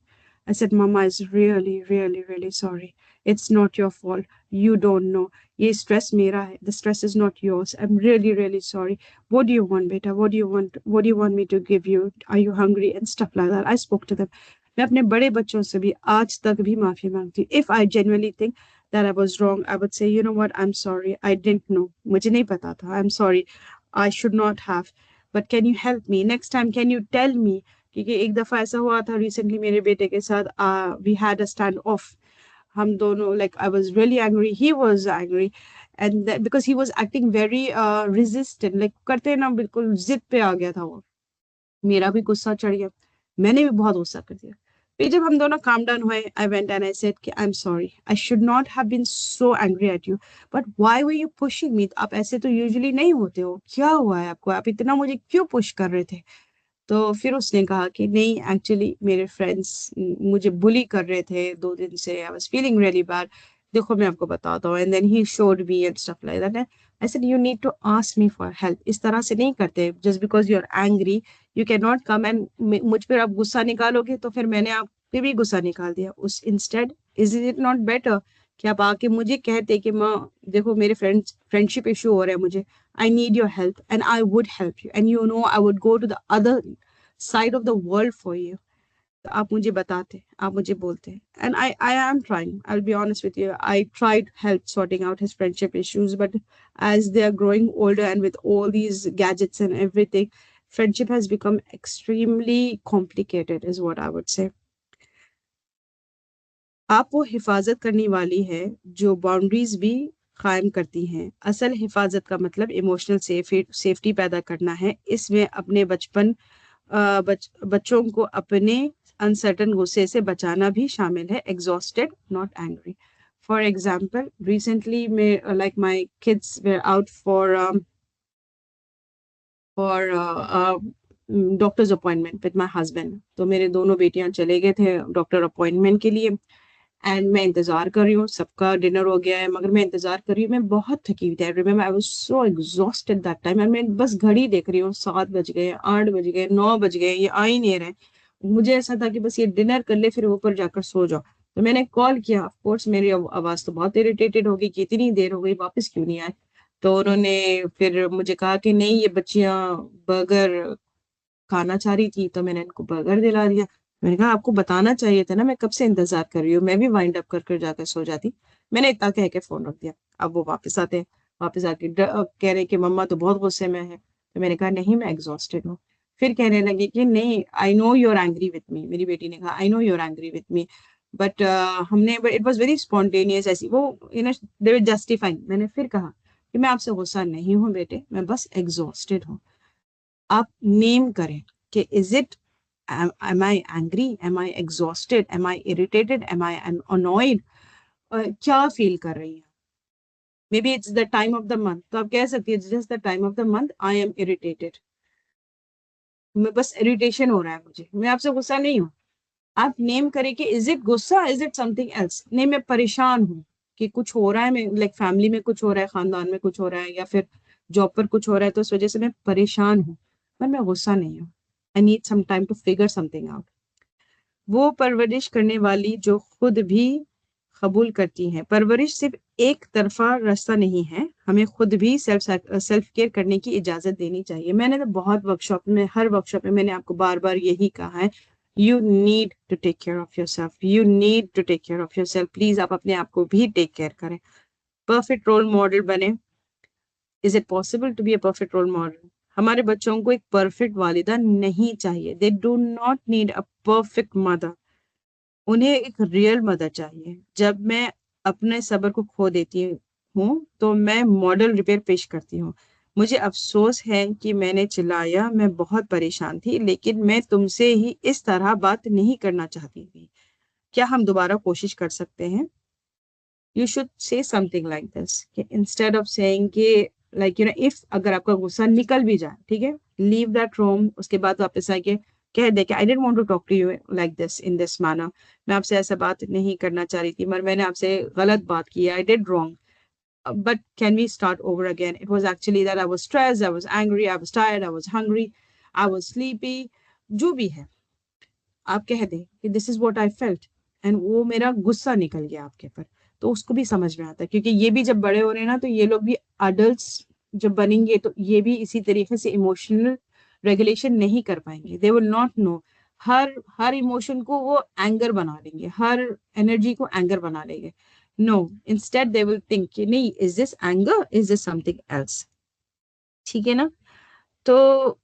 I said, Mama is really, really, really sorry. It's not your fault. You don't know. Ye stress mera hai. The stress is not yours. I'm really, really sorry. What do you want, beta? What do you want? What do you want me to give you? Are you hungry? And stuff like that. I spoke to them. मैं अपने बड़े बच्चों से भी आज तक भी माफी मांगती हूँ. If I genuinely think that I was wrong, I would say, you know what, I'm sorry. I didn't know. मुझे नहीं पता था. I'm sorry. I should not have. But can you help me? Next time, can you tell me? क्योंकि एक दफा ऐसा हुआ था रिसेंटली मेरे बेटे के साथ. We had a stand off. हम दोनों, like, I was really angry, he was angry, and that, because he was acting very resistant, like करते ना बिल्कुल जिद पे आ गया था वो. मेरा भी गुस्सा चढ़ गया, मैंने भी बहुत गुस्सा कर दिया. फिर जब हम दोनों calm down हुए, I went and I said कि I'm sorry, I should not have been so angry at you, but why were you pushing me? आप ऐसे तो usually नहीं होते हो, क्या हुआ है आपको, आप इतना मुझे क्यों पुश कर रहे थे? तो फिर उसने कहा कि नहीं, एक्चुअली मेरे फ्रेंड्स मुझे बुली कर रहे थे 2 दिन से, I was feeling really bad, देखो मैं आपको बताता हूँ. And then he showed me and stuff like that. I said you need to ask me for help. इस तरह से नहीं करते. Just because you are angry you can not come and मुझ पर आप गुस्सा निकालोगे तो फिर मैंने आप पे भी गुस्सा निकाल दिया. उस instead is it not better कि आप आके मुझे कहते कि माँ देखो मेरे फ्रेंडशिप इशू हो रहा है, मुझे I need your help and I would help you, and you know I would go to the other side of the world for you. तो आप मुझे बताते, आप मुझे बोलते. And I am trying, I'll be honest with you, I tried help sorting out his friendship issues, but as they are growing older and with all these gadgets and everything, friendship has become extremely complicated is what I would say. आप वो हिफाजत करने वाली है जो boundaries भी कायम करती हैं. असल हिफाजत का मतलब इमोशनल सेफ्टी पैदा करना है. इसमें अपने बच्चों को अपने अनसर्टन गुस्से से बचाना भी शामिल है. Exhausted not angry. For example recently में like my kids were out for doctor's appointment with my husband. तो मेरे दोनों बेटियां चले गए थे डॉक्टर अपॉइंटमेंट के लिए एंड मैं इंतजार कर रही हूँ. सबका डिनर हो गया है मगर मैं इंतजार कर रही हूँ. मैं बहुत थकी हुई थी. I remember I was so exhausted that time. And मैं बस घड़ी देख रही हूँ, 7 बज गए, 8 बज गए, 9 बज गए, ये आ ही नहीं रहे. मुझे ऐसा था कि बस ये डिनर कर ले फिर ऊपर जाकर सो जाओ. तो मैंने कॉल किया. ऑफ कोर्स मेरी आवाज तो बहुत इरिटेटेड हो गई कि इतनी देर हो गई वापस क्यों नहीं आए. तो उन्होंने फिर मुझे कहा कि नहीं ये बच्चियां बर्गर खाना चाह रही थी तो मैंने इनको बर्गर दिला दिया. मैंने कहा आपको बताना चाहिए था ना, मैं कब से इंतजार कर रही हूँ, मैं भी वाइंड अप कर जाकर सो जाती. मैंने इतना कह के फोन रख दिया. अब वो वापस आते हैं, वापस आके कह रहे कि मम्मा तो बहुत गुस्से में है. तो मैंने कहा नहीं मैं एग्जॉस्टेड हूँ. फिर कहने लगे कि नहीं I know you are angry with me. मेरी बेटी ने कहा I know you are angry with me but हमने इट वॉज वेरी स्पॉन्टेनियस. ऐसी वो दे वर जस्टिफाइंग. मैंने फिर कहा कि मैं आपसे गुस्सा नहीं हूँ बेटे, मैं बस एग्जॉस्टेड हूँ. आप नेम करें कि is it am I angry, am I exhausted, am I irritated, am I annoyed, क्या फील कर रही हैं. Maybe it's the time of the month. तो आप कह सकती है it's just the time of the month, I am irritated. मैं बस इरिटेशन हो रहा है मुझे, मैं आपसे गुस्सा नहीं हूँ. आप नेम करें कि इज इट गुस्सा, इज इट समथिंग एल्स. नहीं मैं परेशान हूँ कि कुछ हो रहा है, मैं लाइक फैमिली में कुछ हो रहा है, खानदान में कुछ हो रहा है या फिर जॉब पर कुछ हो रहा है तो उस वजह से मैं परेशान हूँ, पर मैं गुस्सा नहीं हूँ. I need some time to figure something out. वो परवरिश करने वाली जो खुद भी कबूल करती हैं. परवरिश सिर्फ एक तरफा रास्ता नहीं है, हमें खुद भी सेल्फ केयर करने की इजाजत देनी चाहिए. मैंने तो बहुत वर्कशॉप में, हर वर्कशॉप में मैंने आपको बार बार यही कहा है, you need to take care of yourself. You need to take care of yourself. Please आप अपने आप को भी टेक केयर करें. परफेक्ट रोल मॉडल बने. Is it possible to be a perfect role model? हमारे बच्चों को एक परफेक्ट वालिदा नहीं चाहिए. They do not need a perfect mother. उन्हें एक रियल मदर चाहिए. जब मैं अपने सब्र को खो देती हूँ तो मैं मॉडल रिपेयर पेश करती हूँ. मुझे अफसोस है कि मैंने चिल्लाया, मैं बहुत परेशान थी, लेकिन मैं तुमसे ही इस तरह बात नहीं करना चाहती थी. क्या हम दोबारा कोशिश कर सकते हैं? You should say something like this, कि instead of saying कि like you know if अगर आपका गुस्सा निकल भी जाए, ठीक है, लीव दैट रूम, उसके बाद वापस आके कह दे कि I didn't want to talk to you like this in this manner, मैं आपसे ऐसा बात नहीं करना चाह रही थी, मगर मैंने आपसे गलत बात की, I did wrong, but can we start over again? It was actually that I was stressed, I was angry, I was tired, I was hungry, I was sleepy, जो भी है आप कह दें कि this is what I felt, and वो मेरा गुस्सा निकल गया आपके ऊपर, तो उसको भी समझ में आता है, क्योंकि ये भी जब बड़े हो रहे हैं ना, तो ये लोग भी अडल्ट्स जब बनेंगे तो ये भी इसी तरीके से इमोशनल रेगुलेशन नहीं कर पाएंगे, they will not know, her emotion को वो एंगर बना लेंगे, हर एनर्जी को एंगर बना लेंगे, no, instead they will think कि नहीं, is this anger, is this something else, ठीक है ना। तो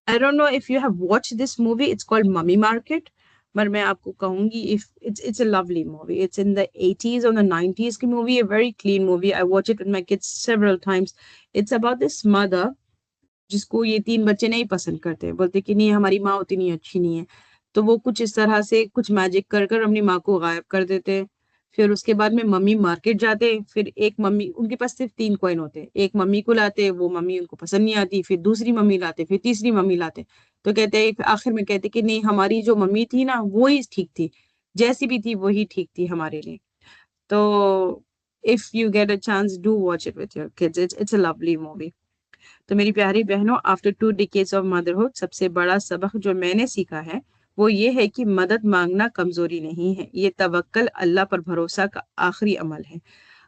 I don't know if you have watched this movie. It's called Mummy Market. पर मैं आपको कहूँगी, if it's a lovely movie. It's in the 80s or the 90s की movie, a very clean movie. I watch it with my kids several times. It's about this mother जिसको ये 3 बच्चे नहीं पसंद करते, बोलते कि नहीं हमारी माँ उतनी अच्छी नहीं है, तो वो कुछ इस तरह से कुछ मैजिक कर कर अपनी माँ को गायब कर देते। फिर उसके बाद में मम्मी मार्केट जाते, फिर एक मम्मी, उनके पास सिर्फ 3 कॉइन होते, एक मम्मी को लाते, वो मम्मी उनको पसंद नहीं आती, फिर दूसरी मम्मी लाते, फिर तीसरी मम्मी लाते, तो कहते आखिर में कहते कि नहीं हमारी जो मम्मी थी ना वो ही ठीक थी, जैसी भी थी वही ठीक थी हमारे लिए। तो if you get a chance do watch it with your kids, it's a lovely movie. तो मेरी प्यारी बहनों, आफ्टर 2 डिकेड्स ऑफ मदरहुड सबसे बड़ा सबक जो मैंने सीखा है वो ये है कि मदद मांगना कमजोरी नहीं है, ये तवक्कल, अल्लाह पर भरोसा का आखिरी अमल है।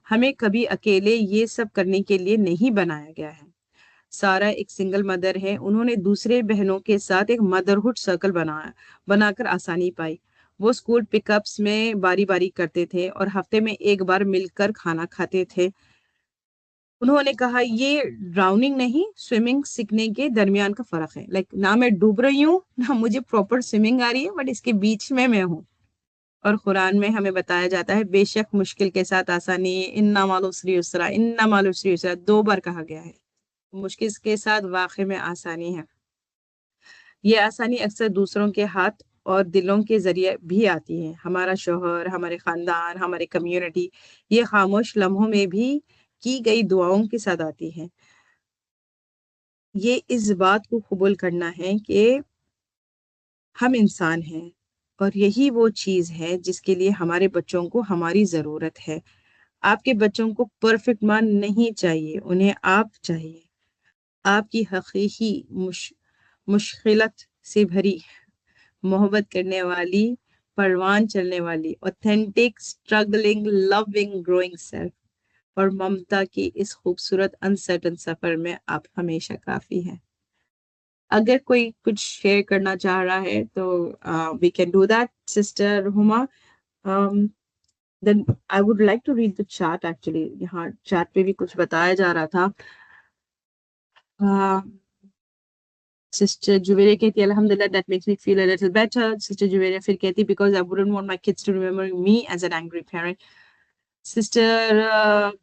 हमें कभी अकेले ये सब करने के लिए नहीं बनाया गया है। सारा एक सिंगल मदर है, उन्होंने दूसरे बहनों के साथ एक मदरहुड सर्कल बनाकर आसानी पाई। वो स्कूल पिकअप्स में बारी बारी करते थे और हफ्ते में एक बार मिलकर खाना खाते थे। उन्होंने कहा ये ड्राउनिंग नहीं, स्विमिंग सीखने के दरमियान का फर्क है, लाइक ना मैं डूब रही हूँ ना मुझे प्रॉपर स्विमिंग आ रही है, बट इसके बीच में मैं हूँ। और कुरान में हमें बताया जाता है बेशक मुश्किल के साथ आसानी, इन्ना माल उसरी उसरा, इन्ना माल उसरी उसरा 2 बार कहा गया है, मुश्किल के साथ वाकई में आसानी है। ये आसानी अक्सर दूसरों के हाथ और दिलों के जरिए भी आती है, हमारा शोहर, हमारे खानदान, हमारी कम्युनिटी, ये खामोश लम्हों में भी की गई दुआओं के साथ आती है। ये इस बात को कबूल करना है कि हम इंसान हैं और यही वो चीज है जिसके लिए हमारे बच्चों को हमारी जरूरत है। आपके बच्चों को परफेक्ट माँ नहीं चाहिए, उन्हें आप चाहिए। आपकी हकीकी मुश्किलत से भरी, मोहब्बत करने वाली, परवान चलने वाली, authentic, struggling, loving, growing self और ममता की इस खूबसूरत अनसर्टन सफर में आप हमेशा काफी हैं। अगर कोई कुछ शेयर करना चाह रहा है तो we can do that sister Huma. Then I would like to read the chat, actually यहाँ चैट पे भी कुछ बताया जा रहा था। सिस्टर जुवेरिया कहती है अल्हम्दुलिल्लाह, that makes me feel a little better. Sister Juveria फिर कहती है because I wouldn't want my kids to remember me as an angry parent. Sister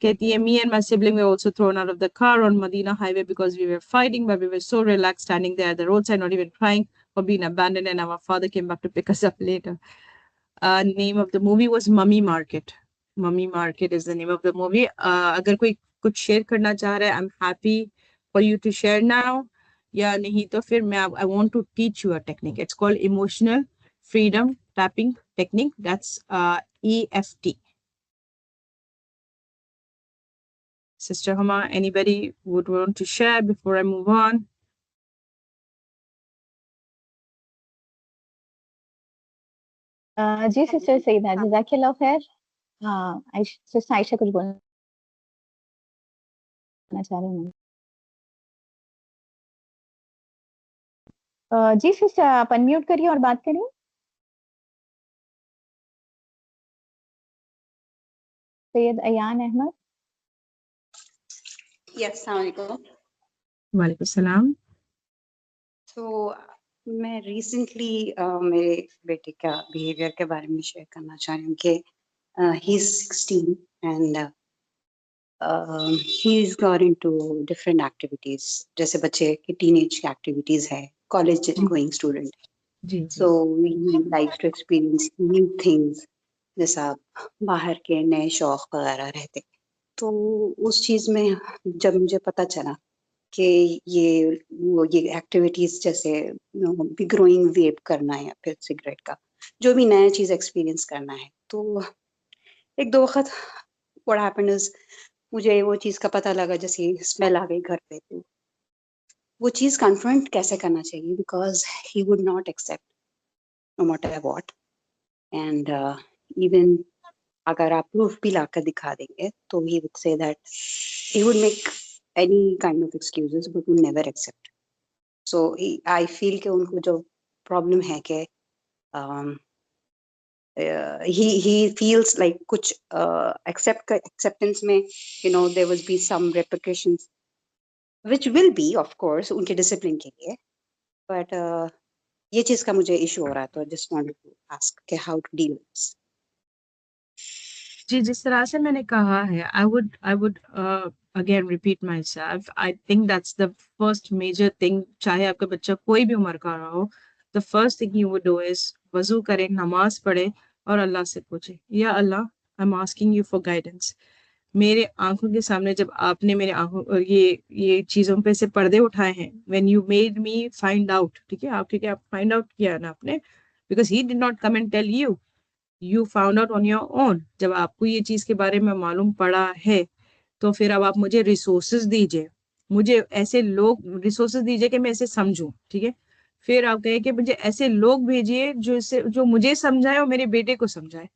कहती है me and my sibling were also thrown out of the car on Medina Highway because we were fighting, but we were so relaxed standing there at the roadside, not even crying for being abandoned, and our father came back to pick us up later. Name of the movie was Mummy Market. Mummy Market is the name of the movie. अगर कोई कुछ share करना चाह रहा है, I'm happy for you to share now. या नहीं तो फिर मैं I want to teach you a technique. It's called Emotional Freedom Tapping Technique. That's EFT. Sister Huma, anybody would want to share before I move on? जी sister Saeeda, जज़ाकल्लाह खैर। हाँ, sister Ayesha कुछ बोलना चाह रही हूँ। जी सिस्टर, आप अनम्यूट करिए और बात करिए। सैयद अयान अहमद। यस, अस्सलाम वालेकुम। वालेकुम सलाम। तो मैं रिसेंटली मेरे बेटे का बिहेवियर के बारे में शेयर करना चाह रही हूँ कि he is 16 and he is got into different activities, जैसे बच्चे की टीनेज की एक्टिविटीज है, कॉलेज गोइंग स्टूडेंट, जी so he like to experience new things, जैसा बाहर के नए शौक वगैरह रहते। तो उस चीज में जब मुझे पता चला कि ये एक्टिविटीज जैसे ग्रोइंग वेप करना है या फिर सिगरेट का जो भी नया चीज एक्सपीरियंस करना है। तो एक दो वक्त व्हाट हैपेंड इज मुझे वो चीज का पता लगा, जैसे स्मेल आ गई घर पे, तो वो चीज कन्फ्रंट कैसे करना चाहिए, because he would not accept no matter what. And even अगर आप प्रूफ भी लाकर दिखा देंगे तो he would say that he would make any kind of excuses but would never accept. So I feel कि उनको जो problem है कि he feels like कुछ acceptance में there will be some repercussions which will be of course उनके discipline के लिए, but ये चीज का मुझे issue हो रहा है, तो I just wanted to ask कि how to deal with this. जी, जिस तरह से मैंने कहा है, I would again repeat myself. I think that's the first major thing. चाहे आपका बच्चा कोई भी उम्र का रहा हो, the first thing you would do is वजू करें, नमाज पढ़े और अल्लाह से पूछे, या अल्लाह, I'm asking you for guidance. मेरे आंखों के सामने जब आपने मेरे आंखों ये चीजों पे से पर्दे उठाए हैं, when you made me find out, ठीक है, क्योंकि आप फाइंड आउट किया ना आपने, because he did not come and tell you. You found out on your own. जब आपको ये चीज के बारे में मालूम पड़ा है, तो फिर अब आप मुझे रिसोर्सेज दीजिए, मुझे ऐसे लोग रिसोर्सेज दीजिए कि मैं इसे समझूं, ठीक है। फिर आप कहें कि मुझे ऐसे लोग भेजिए जो मुझे समझाए और मेरे बेटे को समझाए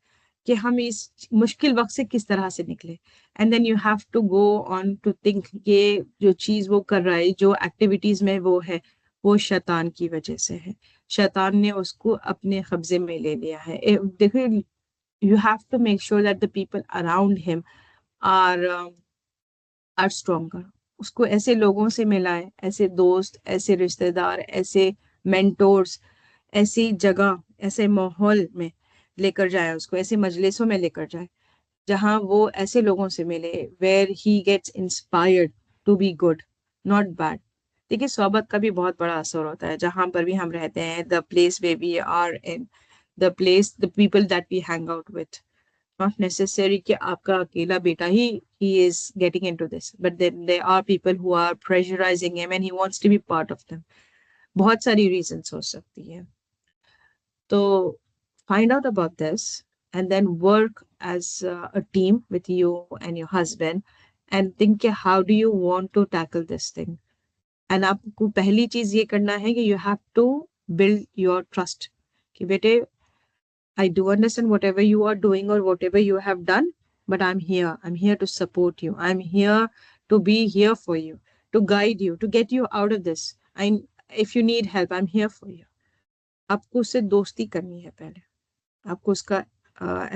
कि हम इस मुश्किल वक्त से किस तरह से निकले। And then you have to go on to think ये जो चीज वो कर रहा है, जो एक्टिविटीज में वो है, वो शैतान की वजह से है। शैतान ने उसको अपने कब्जे में ले लिया है। देखिए, you have to make sure that the people around him are stronger. उसको ऐसे लोगों से मिलाए, ऐसे दोस्त, ऐसे रिश्तेदार, ऐसे मेंटोर्स, ऐसी जगह, ऐसे माहौल में लेकर जाए उसको, ऐसे मजलिसों में लेकर जाए जहां वो ऐसे लोगों से मिले where he gets inspired to be good, not bad. देखिए, सोहबत का भी बहुत बड़ा असर होता है। जहां पर भी हम रहते हैं, the place where we are in, the people that we hang out with. Not necessary कि आपका अकेला बेटा he is getting into this, but then there are people who are pressurizing him and he wants to be part of them. बहुत सारी reasons हो सकती है। तो find out about this and then work as a team with you and your husband and think how do you want to tackle this thing. And आपको पहली चीज ये करना है कि you have to build your trust कि बेटे, I do understand whatever you are doing or whatever you have done, but I'm here. I'm here to support you. I'm here to be here for you, to guide you, to get you out of this. If you need help, I'm here for you. आपको उससे दोस्ती करनी है पहले, आपको उसका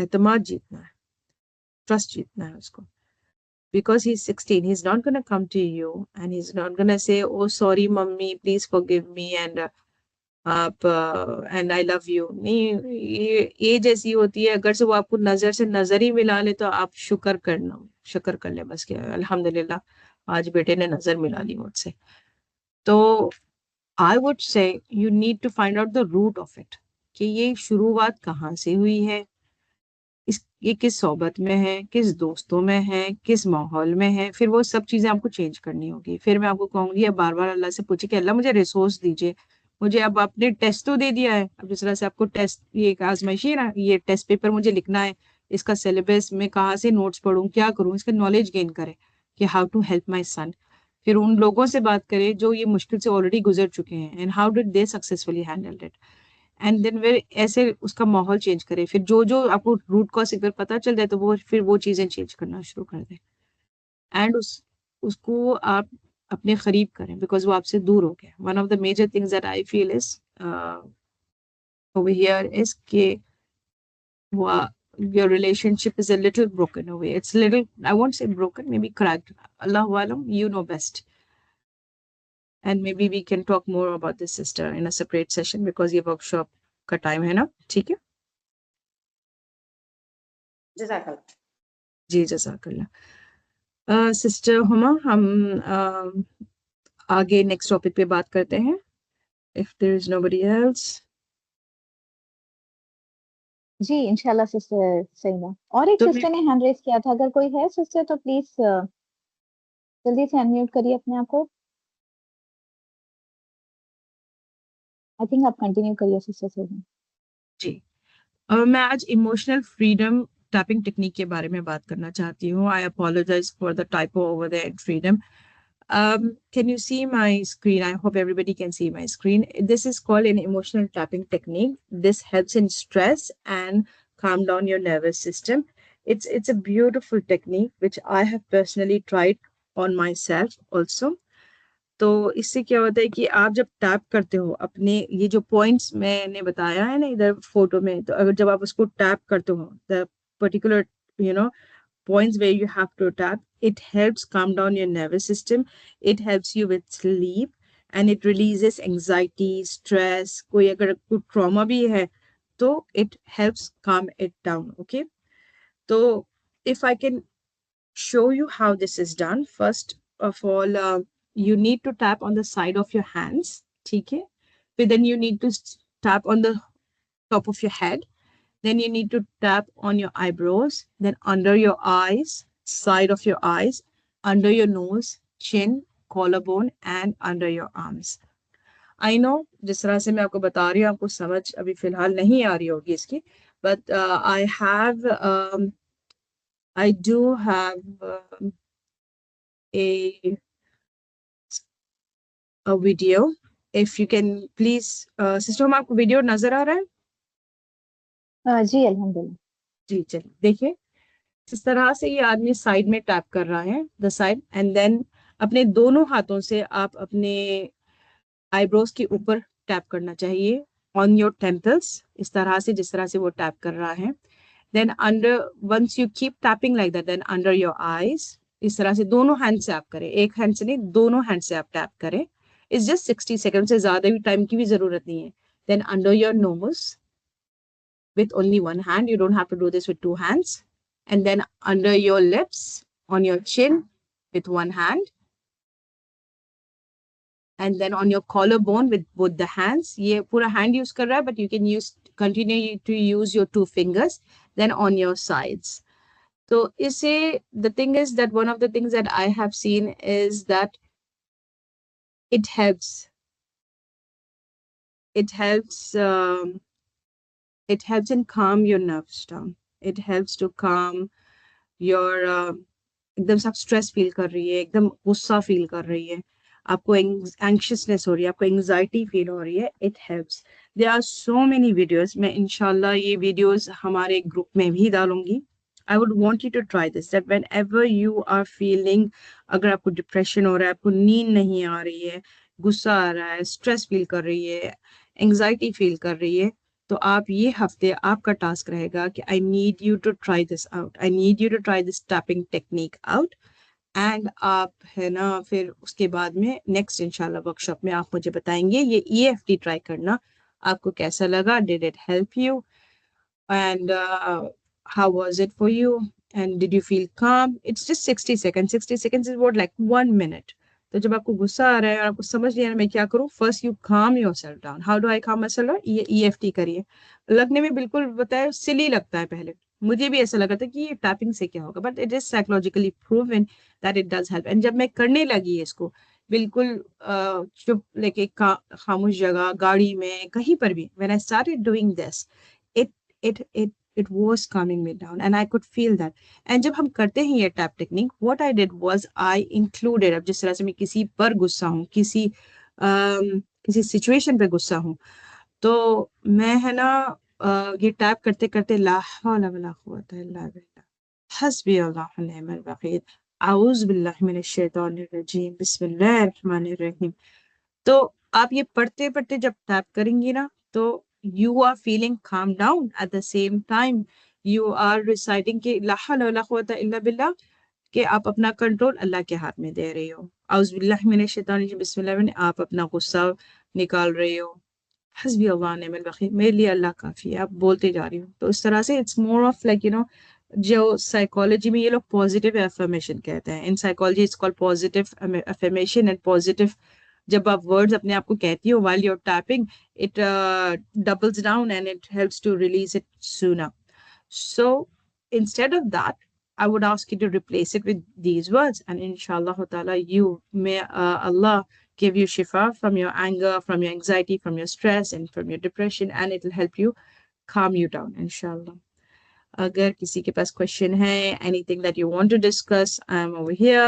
एतमाद जीतना है, ट्रस्ट जीतना है उसको, because he's 16, he's not going to come to you and he's not going to say, oh sorry mummy, please forgive me and आप एंड आई लव यू। नहीं, ये एज ऐसी होती है, अगर से वो आपको नजर से नजर ही मिला ले तो आप शुक्र कर ले बस, क्या अल्हम्दुलिल्लाह आज बेटे ने नजर मिला ली मुझसे। तो I would say you need to find out the root of it कि ये शुरुआत कहाँ से हुई है, ये किस सोबत में है, किस दोस्तों में है, किस माहौल में है। फिर वो सब चीजें आपको चेंज करनी होगी। फिर मैं आपको कहूंगी अब बार बार अल्लाह से पूछे कि अल्लाह मुझे रिसोर्स दीजिए, मुझे अब आपने टेस्ट तो दे दिया है, अब जिस तरह से आपको टेस्ट, ये एक आजमाइशी है ना, ये टेस्ट पेपर मुझे लिखना है, इसका सिलेबस में कहाँ से नोट्स पढ़ूं, क्या करूं, इसका नॉलेज गेन करे कि हाउ टू हेल्प माई सन। फिर उन लोगों से बात करें जो ये मुश्किल से ऑलरेडी गुजर चुके हैं and how did they successfully handle it, and then वे ऐसे उसका माहौल चेंज करे। फिर जो आपको रूट कॉज अगर पता चल जाए तो वो चीजें चेंज करना शुरू कर दे एंड उसको आप अपने करीब करें, बिकॉज वो आपसे दूर हो गया। One of the major things that I feel is over here is कि वो your relationship is a little broken away. It's little, I won't say broken, maybe cracked. Allahu alam, you know best. And maybe we can talk more about this, sister, in a separate session because ये workshop का time है ना, ठीक है? जज़ाकल्लाह। जी, जज़ाकल्लाह। Sister Huma, हम आगे नेक्स्ट टॉपिक पे बात करते हैं, if there is nobody else. जी इंशाल्लाह सिस्टर सईदा। और एक तो सिस्टर ने हैंड रेज किया था, अगर कोई है सिस्टर तो प्लीज जल्दी से अनम्यूट करिए अपने आप को। आई थिंक आप कंटिन्यू करिए सिस्टर से। जी। मैं आज इमोशनल फ्रीडम टैपिंग टेक्निक के बारे में बात करना चाहती हूँ. I apologise for the typo over the freedom. Can you see my screen? I hope everybody can see my screen. This is called an emotional tapping technique. This helps in stress and calm down your nervous system. It's a beautiful technique which I have personally tried on myself also. तो इससे क्या होता है कि आप जब tap करते हो अपने ये जो पॉइंट्स मैंने बताया है ना इधर फोटो में, तो अगर जब आप उसको टैप करते हो the particular you know points where you have to tap, it helps calm down your nervous system, it helps you with sleep, and it releases anxiety, stress. कोई अगर कोई trauma भी है तो it helps calm it down. Okay, so if I can show you how this is done, first of all you need to tap on the side of your hands, ठीक है? But then you need to tap on the top of your head. Then you need to tap on your eyebrows, then under your eyes, side of your eyes, under your nose, chin, collarbone, and under your arms. I know जिस तरह से मैं आपको बता रही हूँ आपको समझ अभी फिलहाल नहीं आ रही होगी इसकी, but I do have a video. If you can please, sister, हम आपको वीडियो नजर आ रहा है? जी अल्हम्दुलिल्लाह. जी चलिए देखिए, इस तरह से ये आदमी साइड में टैप कर रहा है, द साइड, एंड देन अपने दोनों हाथों से आप अपने आईब्रोज के ऊपर टैप करना चाहिए ऑन योर टेम्पल्स, इस तरह से जिस तरह से वो टैप कर रहा है. Then under, once you keep tapping like that, then under your eyes, इस तरह से दोनों हैंड से आप करें, एक हैंड से नहीं दोनों हैंड से आप टैप करें. इट्स जस्ट 60 सेकंड, से ज्यादा भी टाइम की भी जरूरत नहीं है. Then under your nose with only one hand, you don't have to do this with two hands, and then under your lips, on your chin with one hand, and then on your collarbone with both the hands. ये पूरा hand use कर रहा है, but you can continue to use your two fingers. Then on your sides. So इसे, the thing is that one of the things that I have seen is that it helps. It helps in calm your nerves down. It helps to calm your एकदम से आप stress feel कर रही है, एकदम गुस्सा feel कर रही है, आपको एंग्शियसनेस हो रही है, आपको एंग्जाइटी फील हो रही है, it helps. There are so many videos. मैं इंशाल्लाह ये वीडियोस हमारे ग्रुप में भी डालूंगी. I would want you to try this, that whenever you are feeling, अगर आपको डिप्रेशन हो रहा है, आपको नींद नहीं आ रही है, गुस्सा आ रहा है, स्ट्रेस फील कर रही है, एंग्जाइटी फील कर रही है, तो आप ये हफ्ते आपका टास्क रहेगा कि I need you to try this out, I need you to try this tapping technique out. And आप है ना फिर उसके बाद में नेक्स्ट इंशाल्लाह वर्कशॉप में आप मुझे बताएंगे ये EFT ट्राई करना आपको कैसा लगा. Did it help you, and how was it for you, and did you feel काम? It's just 60 second. 60 seconds is what like 1 minute. तो जब आपको गुस्सा आ रहा है और आपको समझ नहीं आ रहा मैं क्या करूं, फर्स्ट यू काम yourself down. How do I काम माय सेल्फ डाउन? ये EFT करिए. लगने में बिल्कुल बताया सिली लगता है, पहले मुझे भी ऐसा लगा था कि ये टैपिंग से क्या होगा, but it is psychologically proven that it does help. And जब मैं करने लगी इसको बिल्कुल चुप लेके खामोश जगह, गाड़ी में, कहीं पर भी, when I started doing this, it was calming me down and I could feel that. And जब हम करते हैं ये tap technique, what I did was I included, अब जिस तरह से मैं किसी पर गुस्सा हूँ, किसी सिचुएशन पे गुस्सा हूँ, तो मैं है ना ये टैप करते करते ला हौला वला कुव्वता इल्ला बिल्लाह, हस्बी अल्लाहु व निअमल वकील, औज़ु बिल्लाहि मिनश शैतानिर रजीम, बिस्मिल्लाहिर रहमानिर रहीम. तो आप ये पढ़ते पढ़ते जब टैप करेंगी ना, तो you are feeling calm down. At the same time you are reciting कि ला हौला वला कुव्वता इल्ला बिल्लाह, कि आप अपना कंट्रोल अल्लाह के हाथ में दे रही हो. औज़ु बिल्लाहि मिनश शैतानिर रजीम, बिस्मिल्लाह, में आप अपना गुस्सा निकाल रही हो. हस्बी अल्लाह व निअमल वकील, मेरे लिए अल्लाह काफी है, आप बोलते जा रही हो. तो इस तरह से इट्स मोर ऑफ लाइक जो साइकोलॉजी में ये लोग पॉजिटिव एफर्मेशन कहते हैं. In psychology it's called positive affirmation. And positive जब आप वर्ड्स अपने आप को कहती हो while you're tapping, it doubles down and it helps to release it sooner. So instead of that, I would ask you to replace it with these words, and inshallah ta'ala you may Allah give you shifa from your anger, from your anxiety, from your stress, and from your depression, and it will help you calm you down, inshallah. अगर किसी के पास question है, anything that you want to discuss, I'm over here.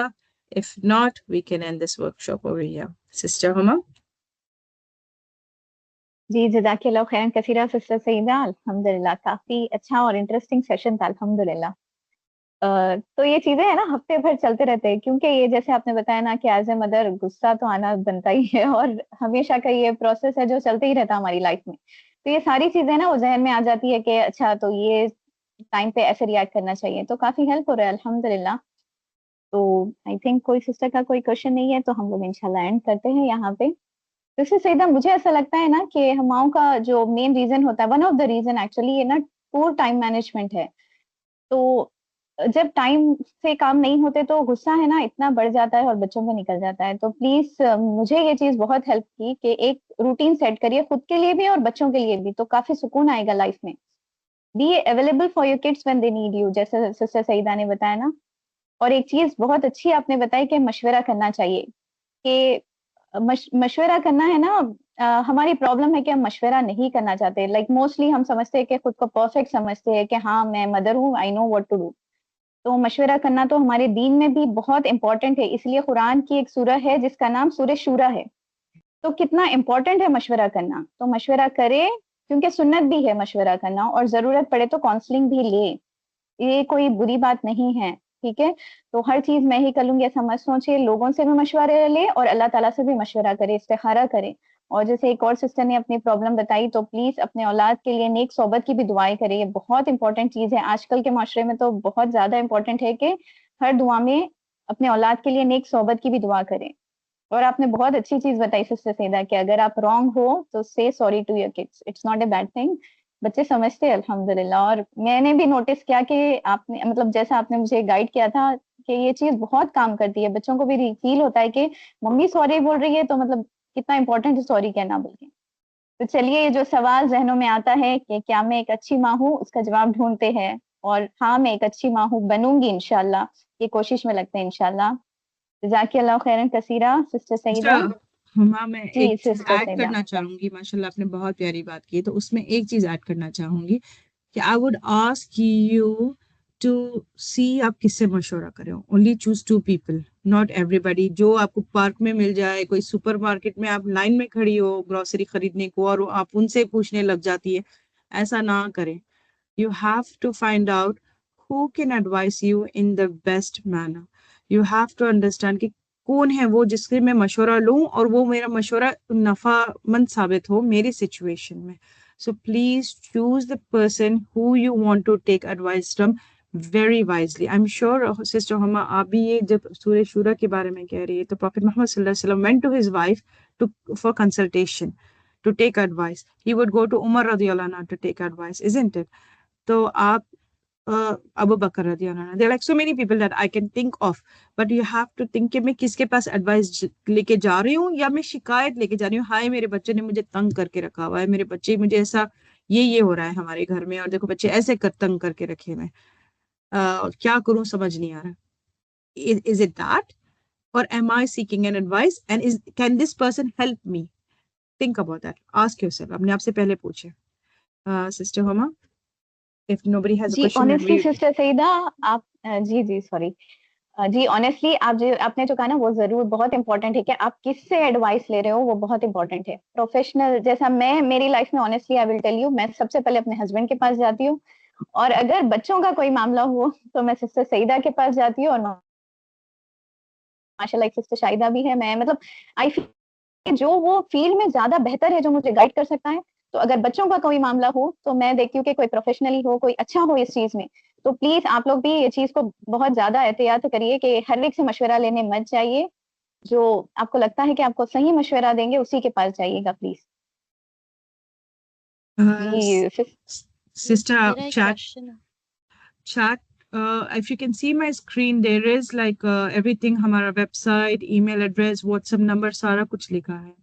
If not, we can end this workshop over here. Sister Huma? जी जज़ाकल्लाह खैरन कसीरा sister Saeeda. अल्हम्दुलिल्लाह काफी अच्छा और interesting session था अल्हम्दुलिल्लाह। तो ये चीजें है ना हफ्ते भर चलते रहते हैं, क्योंकि ये जैसे आपने बताया ना कि एज ए मदर गुस्सा तो आना बनता ही है और हमेशा का ये प्रोसेस है जो चलते ही रहता है हमारी लाइफ में। तो ये सारी चीजें ना वो जहन में आ जाती है कि अच्छा तो ये टाइम पे ऐसे रिएक्ट करना चाहिए, तो काफी हेल्प हो रहा है अल्हम्दुलिल्लाह। तो आई थिंक कोई सिस्टर का कोई क्वेश्चन नहीं है, तो हम लोग इंशाल्लाह एंड करते हैं यहाँ पे। तो इससे सईदा मुझे ऐसा लगता है ना कि हमाओं का जो मेन रीजन होता है, one of the reason actually ये ना पूर टाइम मैनेजमेंट है। तो जब टाइम से काम नहीं होते तो गुस्सा है ना इतना बढ़ जाता है और बच्चों पे निकल जाता है। तो प्लीज मुझे ये चीज बहुत हेल्प की कि एक रूटीन सेट करिए खुद के लिए भी और बच्चों के लिए भी, तो काफी सुकून आएगा लाइफ में। Be available for your kids when they need you, जैसे सिस्टर सईदा ने बताया ना। और एक चीज बहुत अच्छी आपने बताई कि मशवरा करना चाहिए, कि मशवरा करना है ना। हमारी प्रॉब्लम है कि हम मशवरा नहीं करना चाहते। लाइक मोस्टली हम समझते हैं कि खुद को परफेक्ट समझते हैं कि हाँ मैं मदर हूँ, I know what to do. तो मशवरा करना तो हमारे दीन में भी बहुत इंपॉर्टेंट है, इसलिए कुरान की एक सूरह है जिसका नाम सूरह शूरा है। तो कितना इंपॉर्टेंट है मशवरा करना, तो मशवरा करे, क्योंकि सुन्नत भी है मशवरा करना, और जरूरत पड़े तो काउंसलिंग भी ले, ये कोई बुरी बात नहीं है। ठीक है, तो हर चीज मैं ही कर लूंगी ऐसा मत सोचिए, लोगों से भी मशवरा ले और अल्लाह ताला से भी मशवरा करे, इस्तिखारा करे। और जैसे एक और सिस्टर ने अपनी प्रॉब्लम बताई, तो प्लीज अपने औलाद के लिए नेक सोबत की भी दुआएं करें, ये बहुत इंपॉर्टेंट चीज है। आजकल के माशरे में तो बहुत ज्यादा इंपॉर्टेंट है कि हर दुआ में अपने औलाद के लिए नेक सोबत की भी दुआ करें। और आपने बहुत अच्छी चीज बताई सिस्टर सईदा कि अगर आप रॉन्ग हो तो say sorry to your kids, it's not a bad thing. बच्चे समझते हैं अल्हम्दुलिल्लाह। और मैंने भी नोटिस किया कि आपने मतलब जैसा आपने मुझे गाइड किया था कि ये चीज बहुत काम करती है, बच्चों को भी फील होता है कि मम्मी सॉरी बोल रही है, तो मतलब कितना इंपॉर्टेंट है सॉरी कहना बोल के। तो चलिए, ये जो सवाल जहनों में आता है कि क्या मैं एक अच्छी माँ हूँ, उसका जवाब ढूंढते हैं। और हाँ, मैं एक अच्छी माँ हूँ, बनूंगी इंशाल्लाह, ये कोशिश में लगते हैं इंशाल्लाह। जज़ाकल्लाह खैरन कसीरा सिस्टर सईदा। हुमा, मैं जी एक चीज सिस्टर ऐड सईदा। करना चाहूंगी। माशाल्लाह आपने बहुत प्यारी बात की, तो उसमें एक चीज ऐड करना चाहूंगी कि I would ask you to see आप किससे मशवरा करें। Only choose 2 people, not everybody. जो आपको पार्क में मिल जाए, कोई सुपरमार्केट में आप लाइन में खड़ी हो ग्रोसरी खरीदने को और आप उनसे पूछने लग जाती है, ऐसा ना करें। You have to find out who can advise you in the best manner. You have to understand कि कौन है वो जिससे मैं मशवरा लूं और वो मेरा मशवरा नफामंद साबित हो मेरी सिचुएशन में। So please choose the person who you want to take advice from very wisely. I'm sure Sister Huma, आप भी ये जब सूरह शूरा के बारे में कह रही है, तो Prophet Muhammad sallallahu alaihi wasallam went to his wife for consultation, to take advice. He would go to Umar radiyallahu anhu to take advice, isn't it? तो आप अबू बकर रज़ियल्लाहु अन्हु, there are like so many people that I can think of, but you have to think कि मैं किसके पास advice लेके जा रही हूँ या मैं शिकायत लेके जा रही हूँ। हाय मेरे बच्चे ने मुझे तंग करके रखा हुआ है, मेरे बच्चे मुझे ऐसा ये हो रहा है हमारे घर में, और देखो बच्चे ऐसे तंग करके रखे हुए हैं, क्या करूँ समझ नहीं आ रहा। Is it that, or am I seeking an advice, and can this person help me? Think about that. Ask yourself. अपने आप से पहले पूछे। Sister Huma, if nobody has a जी question, then honestly we sister Saeeda, आप जी जी सॉरी, जी honestly आप जो आपने जो कहा ना वो जरूर बहुत इंपॉर्टेंट है कि आप किससे एडवाइस ले रहे हो, वो बहुत इंपॉर्टेंट है। प्रोफेशनल, जैसा मैं मेरी लाइफ में honestly I will tell you, मैं सबसे पहले अपने हस्बैंड के पास जाती हूँ, और अगर बच्चों का कोई मामला हो तो मैं सिस्टर सईदा के पास जाती हूँ, और माशाल्लाह एक सिस्टर शाहिदा भी है। मैं मतलब आई फील जो वो फील्ड में ज्यादा बेहतर है, जो मुझे गाइड कर सकता है। तो अगर बच्चों का कोई मामला हो तो मैं देखती हूँ कि कोई प्रोफेशनली हो, कोई अच्छा हो इस चीज में। तो प्लीज आप लोग भी ये चीज को बहुत ज्यादा एहतियात करिए कि हर एक से मशवरा लेने मत जाइए। जो आपको लगता है कि आपको सही मशवरा देंगे उसी के पास जाइएगा प्लीज। जी sister मेरा एक chat क्वेश्चन है। chat if you can see my screen, there is like everything, हमारा website, email address, WhatsApp number, सारा कुछ लिखा है।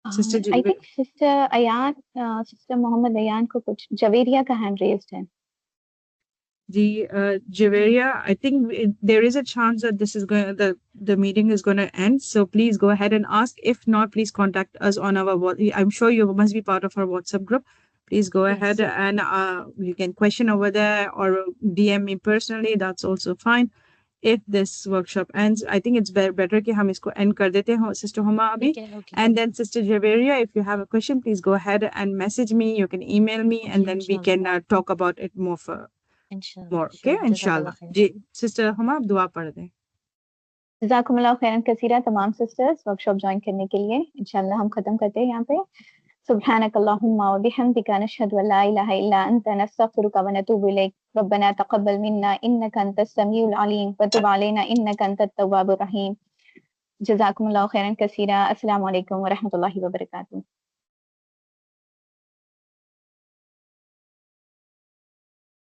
Sister I think sister Ayan, sister Mohammad Ayan को कुछ जवेरिया का हैंड रेज्ड है। The Javeria, I think there is a chance that this is going the meeting is going to end. So please go ahead and ask. If not, please contact us on our I'm sure you must be part of our WhatsApp group. Please go ahead and you can question over there or DM me personally. That's also fine. If this workshop ends, I think it's better कि हम इसको end कर देते हैं, Sister Huma अभी. And then Sister Javeria, if you have a question, please go ahead and message me. You can email me, and then we can talk about it more more. Okay, inshallah. Ji, Sister Huma, आप दुआ पढ़ दें. जज़ाकुमुल्लाह खैरन कसीरा तमाम sisters workshop join करने के लिए. इंशाल्लाह हम खत्म करते हैं यहाँ पे. सुब्हानकल्लाहुम्मा व बिहम्दिका नशहदु अल्ला इलाहा इल्ला अंता नस्तगफिरुका व नतूबु इलैक. रब्बना तक़ब्बल मिन्ना इन्नका अंतस समीउल अलीम व तुब अलैना इन्नका अंतत तव्वाबुर रहीम. जज़ाकुमुल्लाह खैरन कसीरा. अस्सलामु अलैकुम व रहमतुल्लाहि व बरकातुहू.